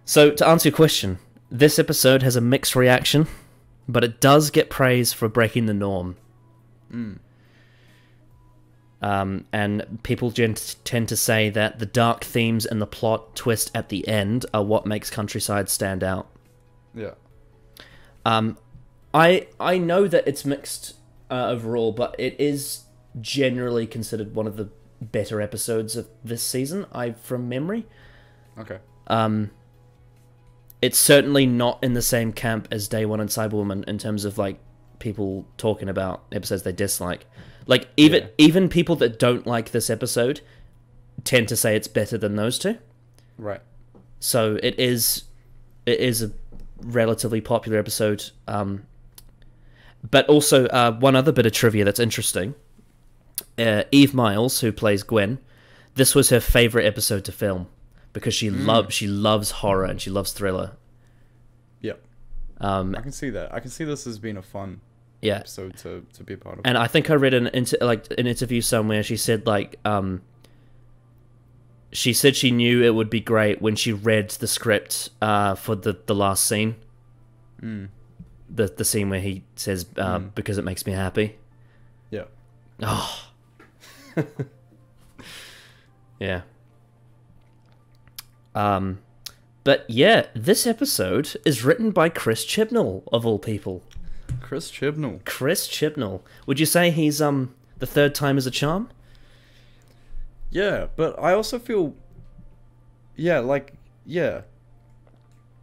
so to answer your question, this episode has a mixed reaction, but it does get praise for breaking the norm. And people tend to say that the dark themes and the plot twist at the end are what makes Countryside stand out. Yeah. I know that it's mixed overall, but it is generally considered one of the better episodes of this season, from memory. Okay. It's certainly not in the same camp as Day One and Cyberwoman in terms of like people talking about episodes they dislike. Like even people that don't like this episode tend to say it's better than those two. Right. So it is a relatively popular episode. But also one other bit of trivia that's interesting. Eve Miles, who plays Gwen, this was her favorite episode to film because she loves horror and she loves thriller. Yep. I can see that. I can see this as being a fun episode to be a part of. And I think I read an interview somewhere. She said she knew it would be great when she read the script for the last scene. The scene where he says because it makes me happy. Yeah. Oh. Yeah. But yeah, this episode is written by Chris Chibnall, of all people. Chris Chibnall. Chris Chibnall. Would you say he's the third time as a charm? Yeah, but I also feel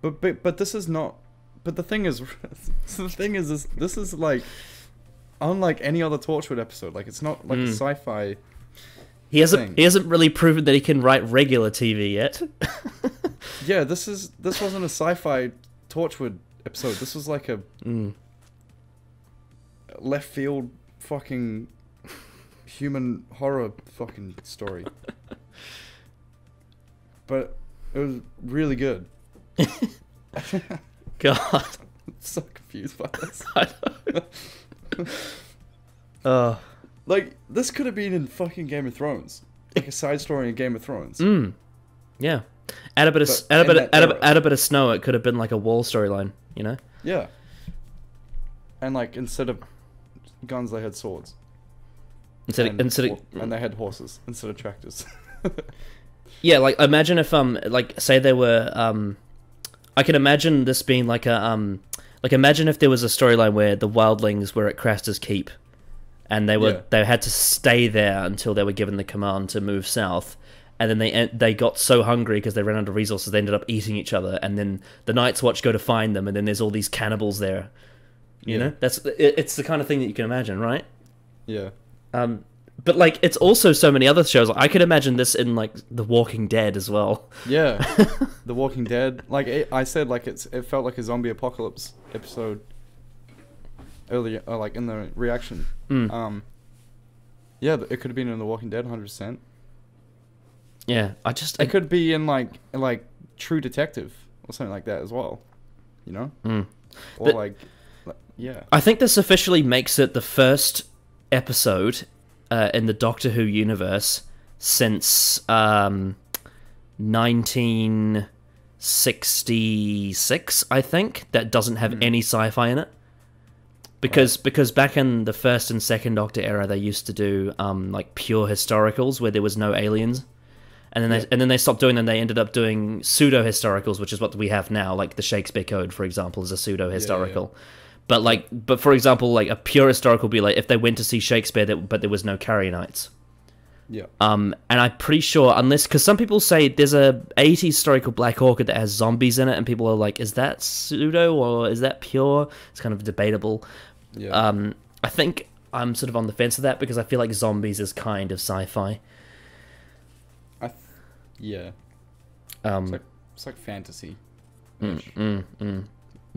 But this is not. But the thing is this is like unlike any other Torchwood episode. Like it's not like a sci-fi. He hasn't really proven that he can write regular TV yet. Yeah, this wasn't a sci-fi Torchwood episode. This was like a left field fucking human horror fucking story. But it was really good. God. I'm so confused by this. I know. Like, this could have been in fucking Game of Thrones. Like a side story in Game of Thrones. Yeah. Add a bit of snow, it could have been like a wall storyline, you know? Yeah. And like, instead of guns, they had swords. And they had horses instead of tractors. Yeah, like imagine if like say they were I can imagine this being like a like imagine if there was a storyline where the wildlings were at Craster's Keep and they had to stay there until they were given the command to move south, and then they got so hungry because they ran out of resources they ended up eating each other, and then the Night's Watch go to find them, and then there's all these cannibals there. You know, it's the kind of thing that you can imagine, right? Yeah. But like it's also so many other shows. I could imagine this in like The Walking Dead as well. Yeah. The Walking Dead. Like I said, like it felt like a zombie apocalypse episode earlier, like in the reaction. Yeah, it could have been in The Walking Dead, 100%. Yeah, it could be in like True Detective or something like that as well. You know. Or like yeah. I think this officially makes it the first episode in the Doctor Who universe since 1966, I think, that doesn't have any sci-fi in it. Because back in the first and second Doctor era, they used to do like pure historicals where there was no aliens, and then they stopped doing them. They ended up doing pseudo historicals, which is what we have now. Like the Shakespeare Code, for example, is a pseudo historical. Yeah. But for example, like a pure historical would be like if they went to see Shakespeare, but there was no Carrionites. Yeah. And I'm pretty sure, unless, because some people say there's a 80s story called Black Orchid that has zombies in it, and people are like, is that pseudo or is that pure? It's kind of debatable. Yeah. I think I'm sort of on the fence of that because I feel like zombies is kind of sci-fi. Yeah. It's like fantasy.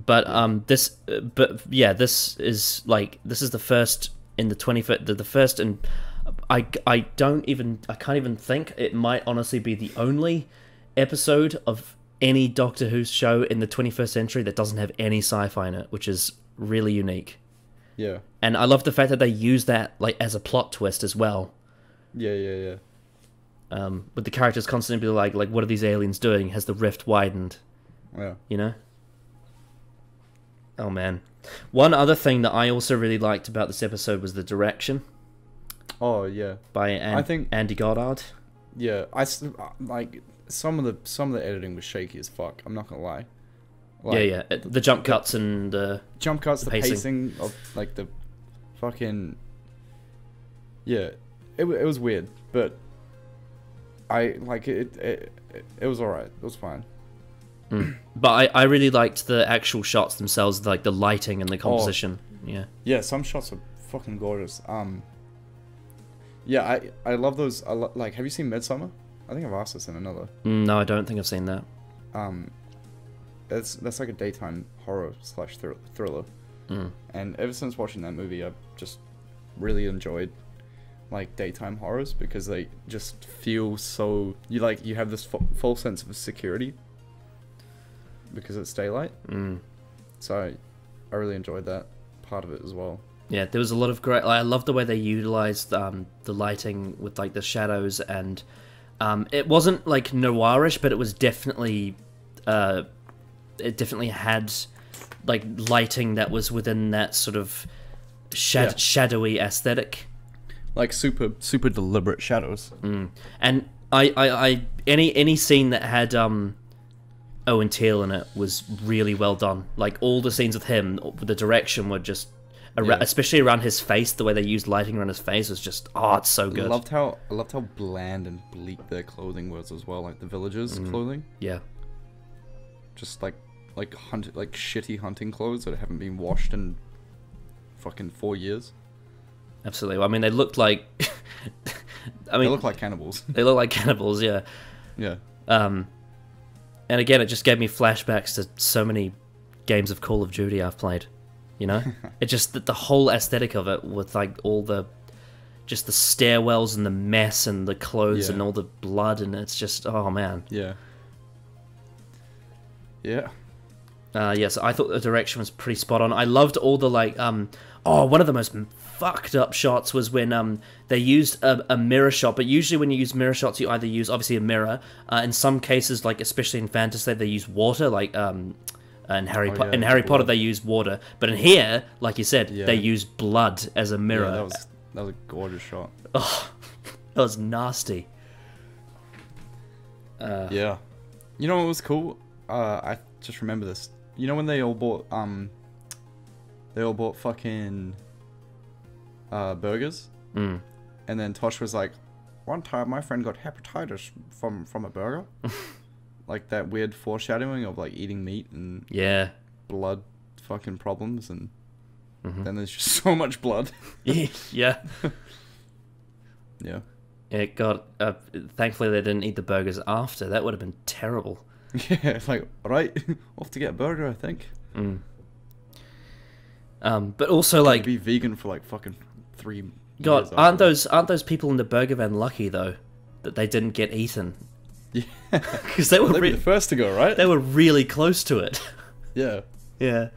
But this is like, this is the first in the 21st, the first, and I can't even think, it might honestly be the only episode of any Doctor Who show in the 21st century that doesn't have any sci-fi in it, which is really unique. Yeah. And I love the fact that they use that like as a plot twist as well. Yeah. With the characters constantly be like, what are these aliens doing? Has the rift widened? Yeah. You know? Oh man. One other thing that I also really liked about this episode was the direction Oh yeah. by I think Andy Goddard. yeah. Like some of the editing was shaky as fuck. I'm not gonna lie. Like, Yeah. The jump cuts and jump cuts, the pacing. pacing of like the fucking yeah. It was weird, but I like it. It was alright. It was fine. But I really liked the actual shots themselves, like the lighting and the composition. Yeah. Yeah, some shots are fucking gorgeous. Yeah, I love those. Like, have you seen Midsummer? I think I've asked this in another. No, I don't think I've seen that. That's like a daytime horror / thriller. And ever since watching that movie, I've just really enjoyed like daytime horrors because they just feel so you have this full sense of security because it's daylight. So I really enjoyed that part of it as well. Yeah, there was a lot of great. I love the way they utilized the lighting with like the shadows, and it wasn't like noirish, but it was definitely it definitely had like lighting that was within that sort of shadowy aesthetic. Like super deliberate shadows. And I any scene that had Owen Teale in it was really well done. Like all the scenes with him, the direction were just, especially around his face, the way they used lighting around his face was just, it's so good. I loved how bland and bleak their clothing was as well, like the villagers' clothing. Yeah. Just like shitty hunting clothes that haven't been washed in fucking 4 years. Absolutely. I mean, they looked like. They look like cannibals. They look like cannibals, yeah. Yeah. And again, it just gave me flashbacks to so many games of Call of Duty I've played. You know, it just the whole aesthetic of it with like all the just the stairwells and the mess and the clothes and all the blood, and it's just man. Yeah. Yeah. Yes, I thought the direction was pretty spot on. I loved all the like one of the most fucked up shots was when they used a mirror shot, but usually when you use mirror shots you either use obviously a mirror, in some cases, like especially in fantasy, they use water, like in Harry Potter they use water, but in here, like you said, they use blood as a mirror. Yeah, that was a gorgeous shot. Oh, that was nasty. Yeah. You know what was cool? I just remember this. You know when they all bought fucking burgers? And then Tosh was like, one time my friend got hepatitis from a burger. Like that weird foreshadowing of like eating meat and blood fucking problems, and then there's just so much blood. Yeah. Yeah. It got. Thankfully, they didn't eat the burgers after. That would have been terrible. Yeah, it's like, alright, off to get a burger, I think. But also like be vegan for like fucking 3 God, years aren't after. those people in the burger van lucky though that they didn't get eaten? Yeah, because they were they'd be the first to go, right? They were really close to it. Yeah. Yeah.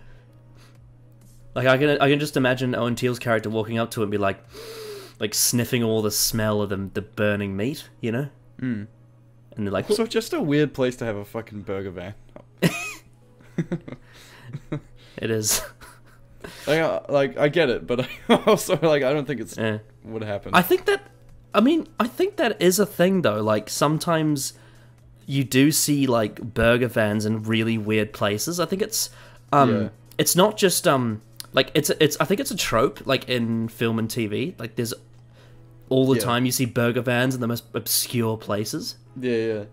Like I can just imagine Owen Teale's character walking up to it and be like sniffing all the smell of the burning meat, you know? And they're like, so just a weird place to have a fucking burger van. it is. Like I get it, but I also like I don't think it's what happened. I think that is a thing though. Like sometimes you do see like burger vans in really weird places. I think it's it's not just like it's I think it's a trope like in film and TV. Like there's all the Yeah. time you see burger vans in the most obscure places. Yeah.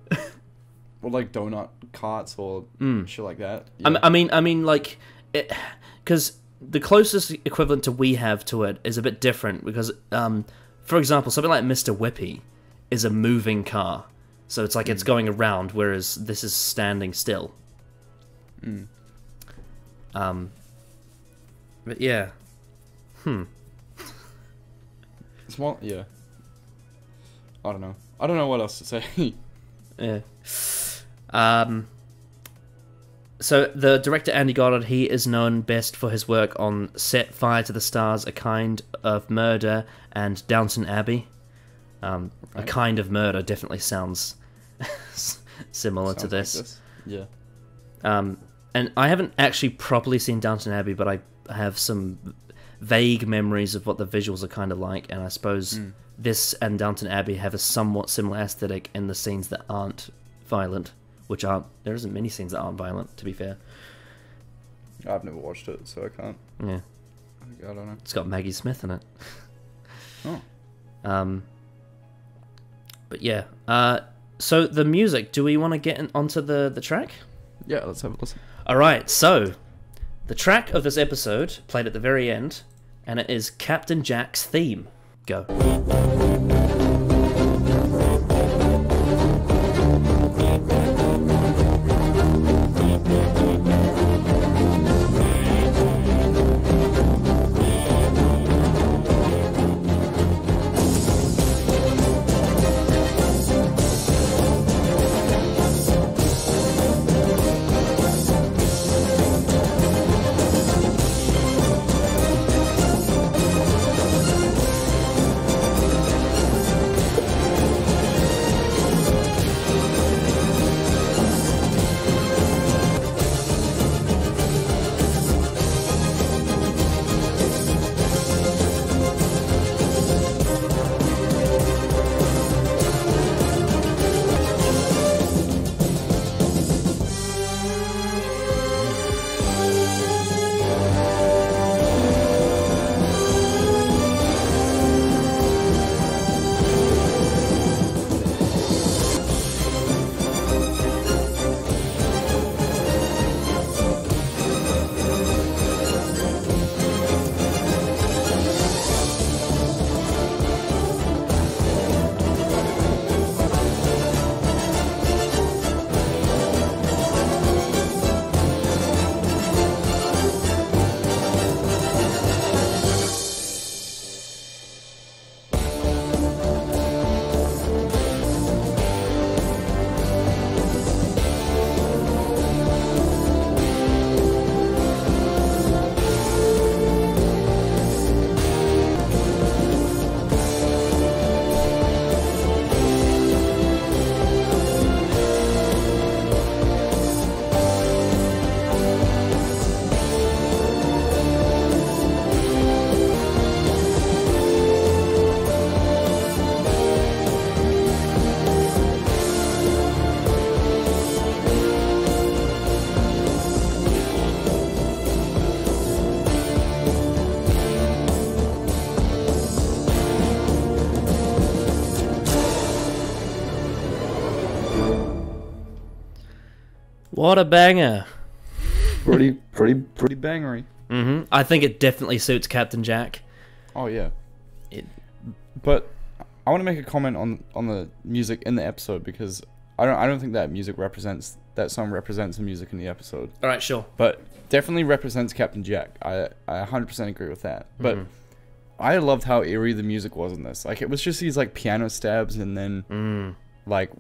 Or like donut carts or shit like that. Yeah. I mean, like, because the closest equivalent to we have to it is a bit different. Because, for example, something like Mr. Whippy is a moving car, so it's like it's going around, whereas this is standing still. But yeah, It's more, yeah. I don't know what else to say. yeah. So the director Andy Goddard, he is known best for his work on Set Fire to the Stars, A Kind of Murder, and Downton Abbey. A Kind of Murder definitely sounds similar to Sounds this. like this. Yeah. And I haven't actually properly seen Downton Abbey, but I have some vague memories of what the visuals are kind of like, and I suppose this and Downton Abbey have a somewhat similar aesthetic in the scenes that aren't violent, which aren't. There isn't many scenes that aren't violent, to be fair. I've never watched it, so I can't. Yeah, I don't know. it's got Maggie Smith in it. Oh. But yeah. So the music. Do we want to get onto the track? Yeah, let's have a listen. All right. So the track of this episode played at the very end, and it is Captain Jack's theme. Go. What a banger. Pretty bangery. I think it definitely suits Captain Jack. Oh yeah. It, But I want to make a comment on the music in the episode because I don't think that song represents the music in the episode. all right, sure. But definitely represents Captain Jack. I 100% agree with that. But I loved how eerie the music was in this. Like it was just these like piano stabs and then like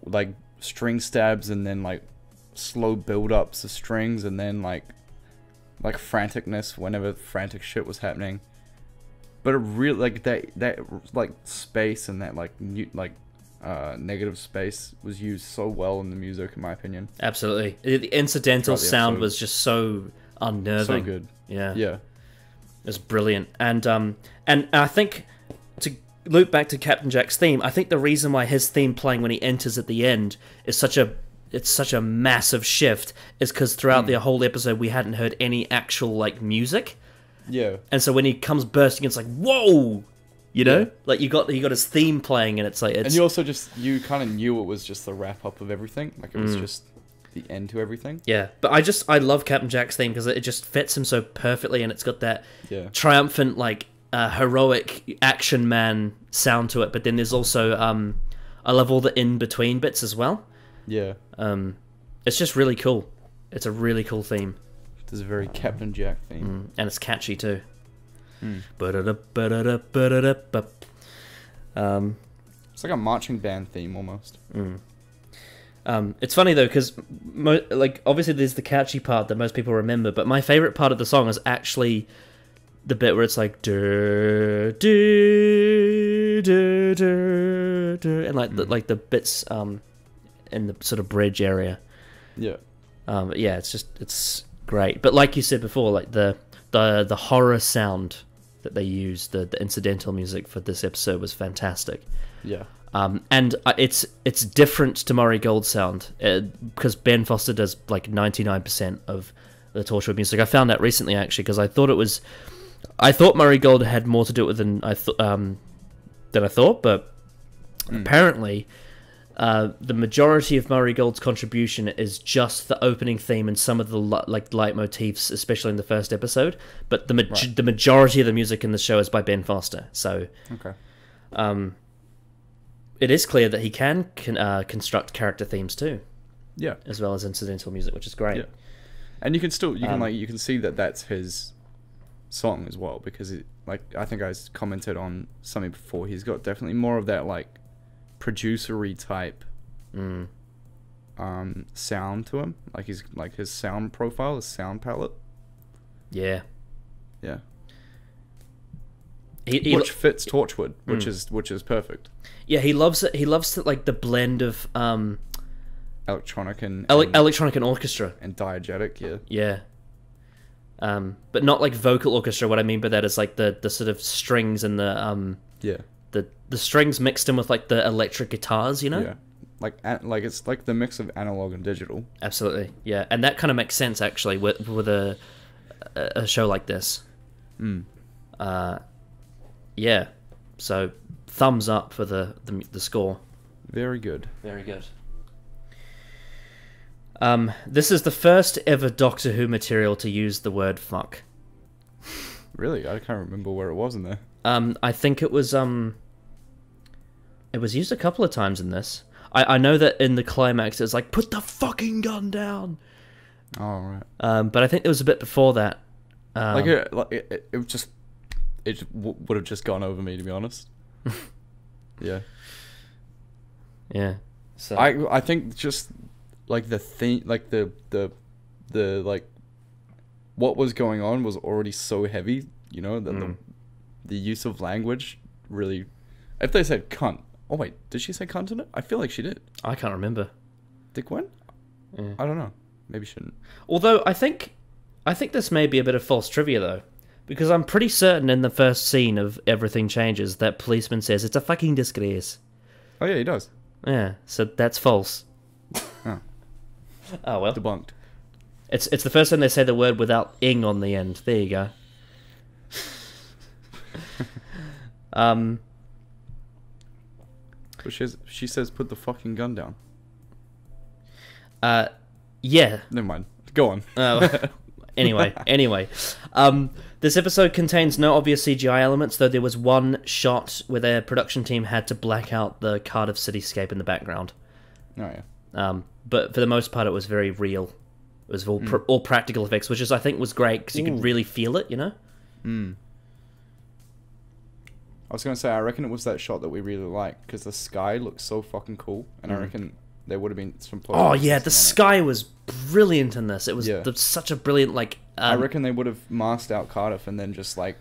string stabs and then like slow build ups of strings and then like franticness whenever frantic shit was happening. But it really like that like space and that negative space was used so well in the music in my opinion. Absolutely. The incidental Throughout the sound episode. was just so unnerving. So good. Yeah. Yeah. It's brilliant. And I think to loop back to Captain Jack's theme, I think the reason why his theme playing when he enters at the end is such a massive shift is because throughout the whole episode we hadn't heard any actual like music. Yeah. And so when he comes bursting, it's like, whoa! You know, Yeah. like you got his theme playing, and it's like And you also you kind of knew it was just the wrap up of everything. Like it was just the end to everything. yeah. But I love Captain Jack's theme because it just fits him so perfectly, and it's got that Yeah. triumphant, like heroic action man sound to it. But then there's also I love all the in between bits as well. Yeah. It's just really cool. It's a really cool theme, There's a very Captain Jack theme. and it's catchy too. It's like a marching band theme almost. It's funny though because like obviously there's the catchy part that most people remember, but my favorite part of the song is actually the bit where it's like do do do do do, and like the bits in the sort of bridge area. Yeah. Yeah, it's great. But like you said before, like the horror sound that they used, the incidental music for this episode was fantastic. Yeah. And it's different to Murray Gold's sound because Ben Foster does like 99% of the Torchwood music. I found that recently actually because I thought Murray Gold had more to do with it than I thought, but apparently the majority of Murray Gold's contribution is just the opening theme and some of the leitmotifs, especially in the first episode. But the majority of the music in the show is by Ben Foster. So Okay. it is clear that he can construct character themes too, Yeah. as well as incidental music, which is great. Yeah. And you can you can see that that's his song as well because I think I commented on something before. He's got definitely more of that like producery type sound to him. Like his sound profile, his sound palette. Yeah. Yeah. He Which fits Torchwood, which is perfect. Yeah, he loves it. He loves like the blend of Electronic and electronic and orchestra. and diegetic, yeah. Yeah. But not like vocal orchestra. What I mean by that is like the sort of strings and the Yeah. the strings mixed in with like the electric guitars, you know? Yeah. Like it's like the mix of analog and digital. Absolutely. Yeah, and that kind of makes sense actually with a show like this. Yeah. So thumbs up for the score. Very good. Very good. This is the first ever Doctor Who material to use the word fuck. Really? I can't remember where it was in there. I think it was used a couple of times in this. I know that in the climax it's like put the fucking gun down. Oh, right. But I think it was a bit before that. It would have just gone over me, to be honest. Yeah. Yeah. So I think just like the thing, like the like what was going on was already so heavy, you know, that the use of language really. If they said cunt, oh wait, did she say cunt in it? I feel like she did. I can't remember. Did Gwen? Yeah. I don't know. Maybe she shouldn't. Although I think this may be a bit of false trivia though, because I'm pretty certain in the first scene of Everything Changes that policeman says it's a fucking disgrace. Oh yeah, he does. Yeah, so that's false. Oh. Oh well. Debunked. It's the first time they say the word without ing on the end. There you go. But she says put the fucking gun down. Yeah. Never mind. Go on. Anyway. This episode contains no obvious CGI elements, though there was one shot where their production team had to black out the Cardiff cityscape in the background. Oh yeah. But for the most part, it was very real. It was all practical effects, which I think was great because you could really feel it, you know? I was gonna say, I reckon it was that shot that we really liked because the sky looks so fucking cool, and I reckon there would have been some. Oh yeah, the sky was brilliant in this. It was such a brilliant like. I reckon they would have masked out Cardiff and then just like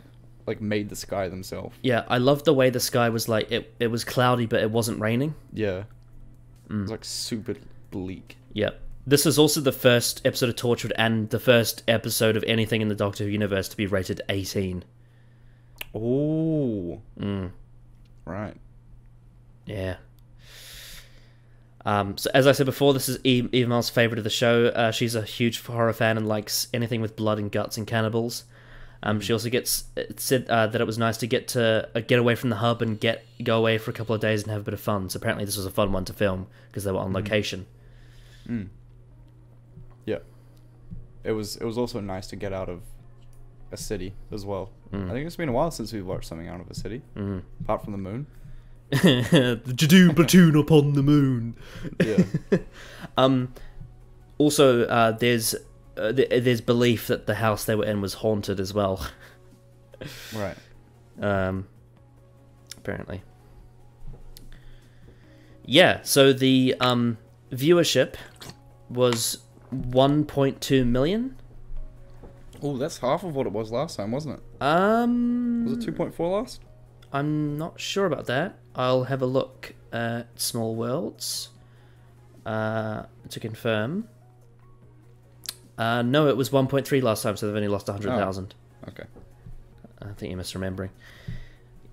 made the sky themselves. Yeah, I loved the way the sky was like it was cloudy, but it wasn't raining. Yeah, it was like super bleak. Yep. This is also the first episode of Torchwood and the first episode of anything in the Doctor Who universe to be rated 18. Oh. Right. Yeah. So as I said before, this is Eve Mal's favourite of the show. She's a huge horror fan and likes anything with blood and guts and cannibals. She also gets it said that it was nice to get away from the hub and go away for a couple of days and have a bit of fun. So apparently this was a fun one to film because they were on location. Yeah. It was also nice to get out of a city as well. I think it's been a while since we've watched something out of a city, apart from the moon. The Jadoo platoon upon the moon. Yeah. Also, there's belief that the house they were in was haunted as well. Right. Apparently. Yeah. So the viewership was 1.2 million. Oh, that's half of what it was last time, wasn't it? Was Was it 2.4 last? I'm not sure about that. I'll have a look at Small Worlds to confirm. No, it was 1.3 last time, so they've only lost 100,000. Okay. I think you're misremembering.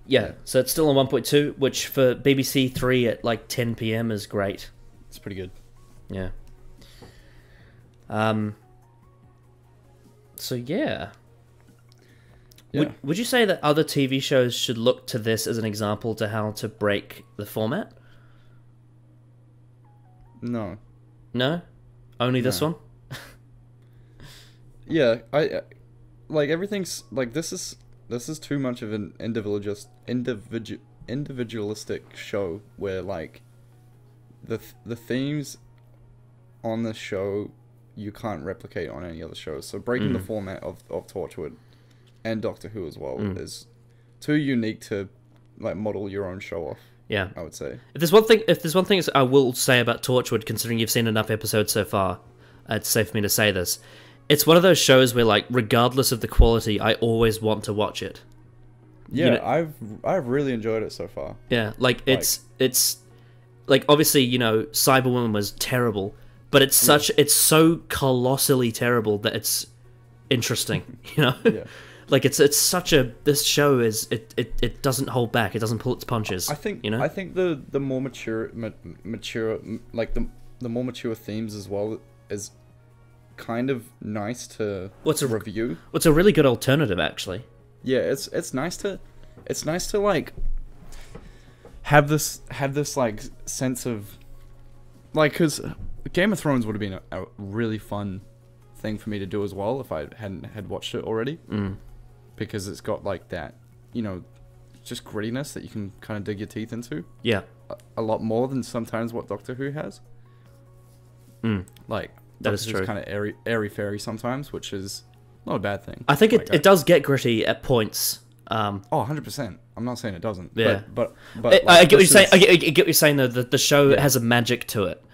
Yeah, so it's still on 1.2, which for BBC 3 at like 10 PM is great. It's pretty good. Yeah. So yeah. Would you say that other TV shows should look to this as an example to how to break the format? No. No? Only this one? Yeah, I like everything's like this is too much of an individualistic show where like the themes on the show you can't replicate on any other show. So breaking the format of Torchwood and Doctor Who as well is too unique to like model your own show off. Yeah, I would say. If there's one thing I will say about Torchwood, considering you've seen enough episodes so far, it's safe for me to say this. It's one of those shows where, like, regardless of the quality, I always want to watch it. Yeah, You know- I've really enjoyed it so far. Yeah, like it's like obviously, you know, Cyberwoman was terrible, but it's so colossally terrible that it's interesting, you know? Yeah. Like this show is it doesn't hold back, it doesn't pull its punches. I think you know? I think the more mature like the more mature themes as well is kind of nice to review. What's a really good alternative actually. Yeah, it's nice to like have this like sense of like, cuz Game of Thrones would have been a really fun thing for me to do as well if I had watched it already. Because it's got like that, you know, just grittiness that you can kind of dig your teeth into. Yeah. A lot more than sometimes what Doctor Who has. Like that is true. Kind of airy fairy sometimes, which is not a bad thing. I think it does get gritty at points. 100%. I'm not saying it doesn't. Yeah. But I get what you're saying. I get what you're saying though. The show has a magic to it.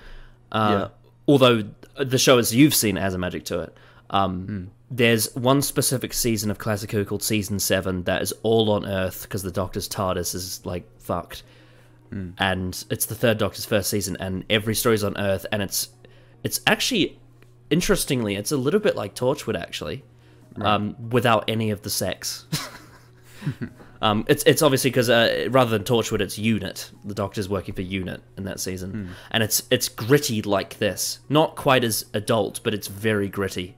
Although the show, as you've seen, it has a magic to it. There's one specific season of Classic Who called Season 7 that is all on Earth because the Doctor's TARDIS is like fucked. And it's the third Doctor's first season, and every story's on Earth, and it's actually, interestingly, it's a little bit like Torchwood actually, without any of the sex. It's obviously because rather than Torchwood, it's Unit. The Doctor's working for Unit in that season, and it's gritty like this. Not quite as adult, but it's very gritty.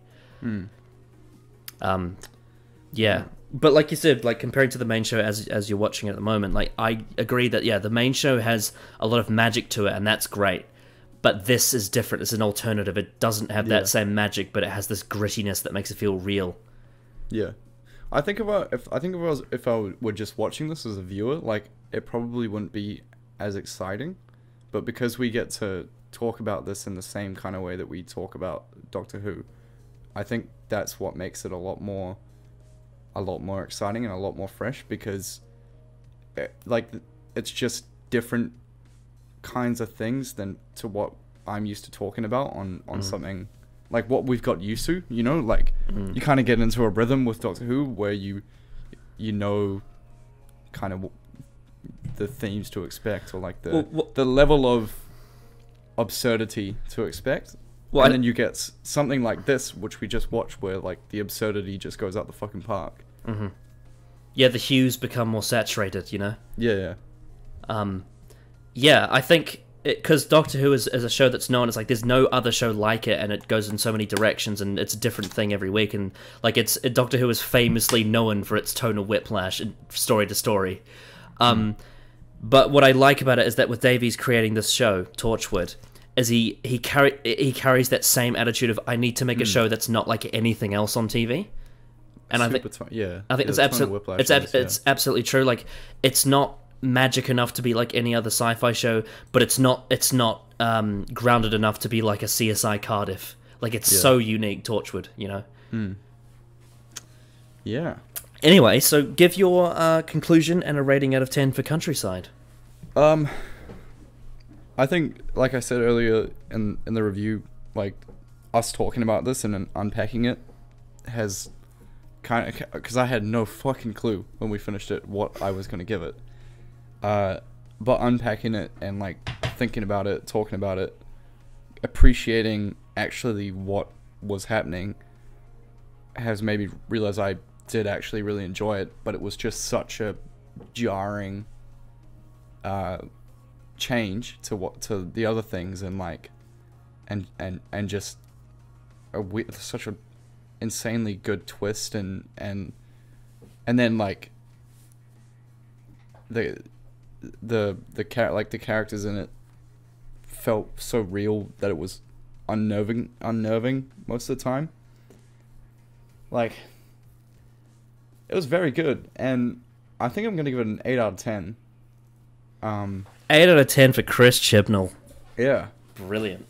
Yeah, but like you said, like comparing to the main show as you're watching it at the moment, like I agree that the main show has a lot of magic to it, and that's great. But this is different. It's an alternative. It doesn't have that same magic, but it has this grittiness that makes it feel real. Yeah. I think if I were just watching this as a viewer, like it probably wouldn't be as exciting, but because we get to talk about this in the same kind of way that we talk about Doctor Who, I think that's what makes it a lot more exciting and a lot more fresh, because it's just different kinds of things than to what I'm used to talking about on something like what we've got used to, you know, like you kind of get into a rhythm with Doctor Who where you know kind of the themes to expect, or like the level of absurdity to expect. Well, and then you get something like this, which we just watched, where like the absurdity just goes out the fucking park. Yeah, the hues become more saturated, you know? Yeah. Yeah, I think because Doctor Who is a show that's known as like there's no other show like it, and it goes in so many directions, and it's a different thing every week, and like Doctor Who is famously known for its tonal whiplash and story to story. But what I like about it is that with Davies creating this show, Torchwood, is he carries that same attitude of I need to make a show that's not like anything else on TV. And I think it's absolutely true. Like, it's not magic enough to be like any other sci-fi show, but it's not grounded enough to be like a CSI Cardiff. Like, it's so unique, Torchwood, you know. Yeah. Anyway, so give your conclusion and a rating out of 10 for Countryside. I think, like I said earlier in the review, like, us talking about this and unpacking it has kind of, because I had no fucking clue when we finished it what I was going to give it. But unpacking it and like thinking about it, talking about it, appreciating actually what was happening has made me realize I did actually really enjoy it, but it was just such a jarring change to the other things, and like and just such a insanely good twist, and then like the characters in it felt so real that it was unnerving most of the time. Like, it was very good, and I think I'm gonna give it an 8 out of 10. 8 out of 10 for Chris Chibnall. Yeah, Brilliant.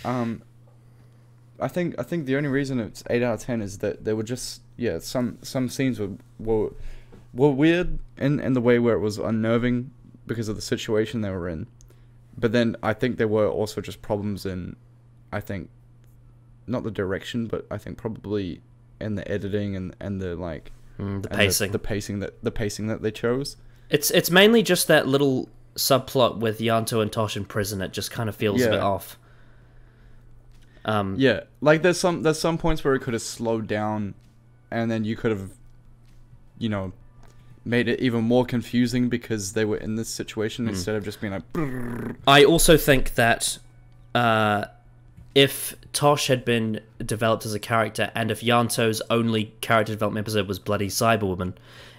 I think the only reason it's 8 out of 10 is that there were just some scenes were weird in the way where it was unnerving because of the situation they were in, but then I think there were also just problems in, I think, not the direction, but I think probably in the editing and the like the pacing, the pacing that they chose. It's mainly just that little subplot with Yanto and Tosh in prison. It just kind of feels a bit off. Like there's some points where it could have slowed down, and then you could have, made it even more confusing because they were in this situation instead of just being like. Brrr. I also think that if Tosh had been developed as a character, and if Yanto's only character development episode was bloody Cyberwoman,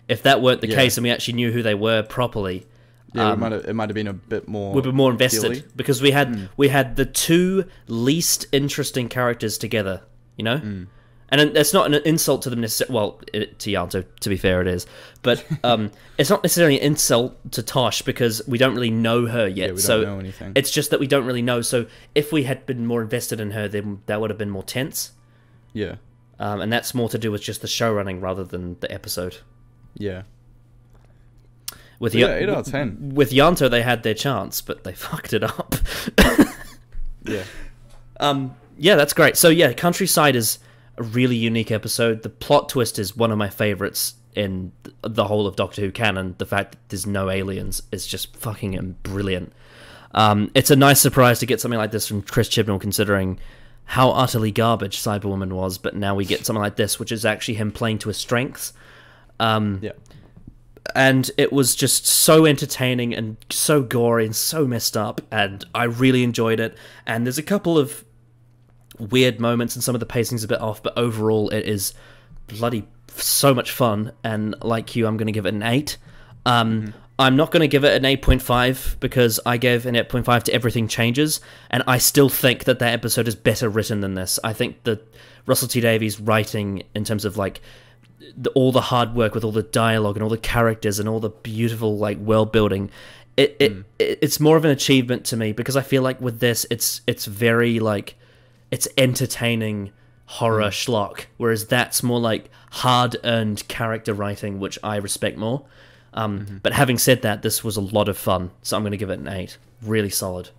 if that weren't the case and we actually knew who they were properly, it might have been a bit more. We'd be more invested appealing. because we had the two least interesting characters together, you know. And it's not an insult to them necessarily. Well, to Yanto, to be fair, it is. But it's not necessarily an insult to Tosh because we don't really know her yet. Yeah, we don't know anything. It's just that we don't really know. So if we had been more invested in her, then that would have been more tense. Yeah. And that's more to do with just the show running rather than the episode. Yeah. With 8 out of 10. With Yanto, they had their chance, but they fucked it up. Yeah. Yeah, that's great. So yeah, Countryside is a really unique episode. The plot twist is one of my favorites in the whole of Doctor Who canon. The fact that there's no aliens is just fucking brilliant. It's a nice surprise to get something like this from Chris Chibnall, considering how utterly garbage Cyberwoman was, but now we get something like this, which is actually him playing to his strengths. Yeah. And it was just so entertaining and so gory and so messed up, and I really enjoyed it. And there's a couple of weird moments and some of the pacing's a bit off, but overall it is bloody so much fun. And like you, I'm going to give it an 8. I'm not going to give it an 8.5 because I gave an 8.5 to Everything Changes, and I still think that episode is better written than this. I think that Russell T Davies' writing, in terms of like all the hard work with all the dialogue and all the characters and all the beautiful like world building, it's more of an achievement to me, because I feel like with this it's very like it's entertaining horror schlock, whereas that's more like hard-earned character writing, which I respect more. But having said that, this was a lot of fun, so I'm going to give it an 8. Really solid.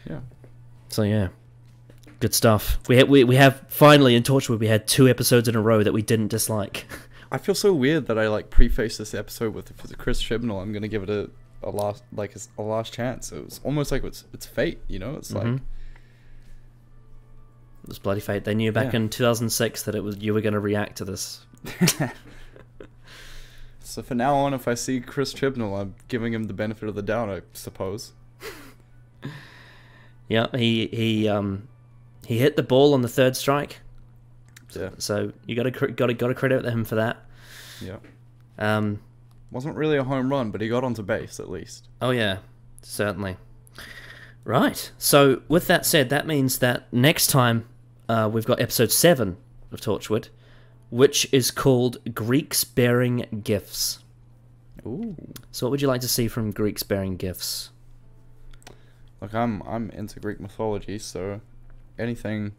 Yeah. So yeah, good stuff. We have finally in Torchwood we had 2 episodes in a row that we didn't dislike. I feel so weird that I like prefaced this episode with, if it's a Chris Chibnall, I'm going to give it a last chance. It was almost like it's fate, you know? It's like It was bloody fate. They knew back in 2006 that you were going to react to this. So from now on, if I see Chris Chibnall, I'm giving him the benefit of the doubt, I suppose. Yeah, he hit the ball on the third strike. Yeah. So you got to credit him for that. Yeah. Wasn't really a home run, but he got onto base at least. Oh yeah, certainly. Right. So with that said, that means that next time we've got episode 7 of Torchwood, which is called Greeks Bearing Gifts. Ooh. So what would you like to see from Greeks Bearing Gifts? Look, I'm into Greek mythology, so anything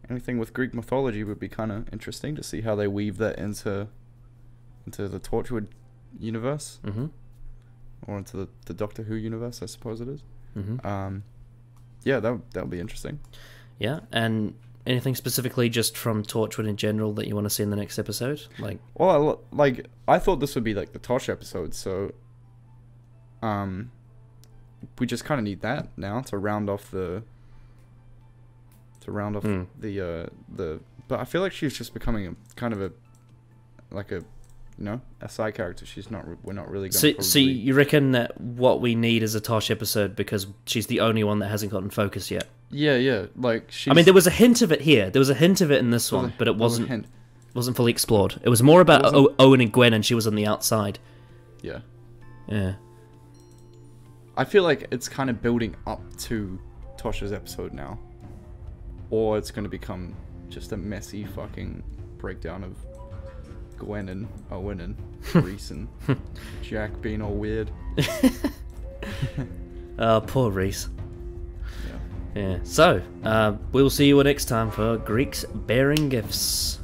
with Greek mythology would be kind of interesting to see how they weave that into the Torchwood universe, or into the Doctor Who universe, I suppose it is. Yeah, that would be interesting. Yeah, and anything specifically just from Torchwood in general that you want to see in the next episode? Well, I thought this would be like the Tosh episode, so we just kind of need that now to round off the but I feel like she's just becoming a kind of a side character. We're not really going to So you reckon that what we need is a Tosh episode because she's the only one that hasn't gotten focus yet? Yeah, like she's... I mean, there was a hint of it here. There was a hint of it in this one, but it wasn't fully explored. It was more about Owen and Gwen, and she was on the outside. Yeah. Yeah. I feel like it's kind of building up to Tosh's episode now. Or it's going to become just a messy fucking breakdown of Gwen and Owen and Reese and Jack being all weird. Poor Reese. Yeah. So, we will see you next time for Greeks Bearing Gifts.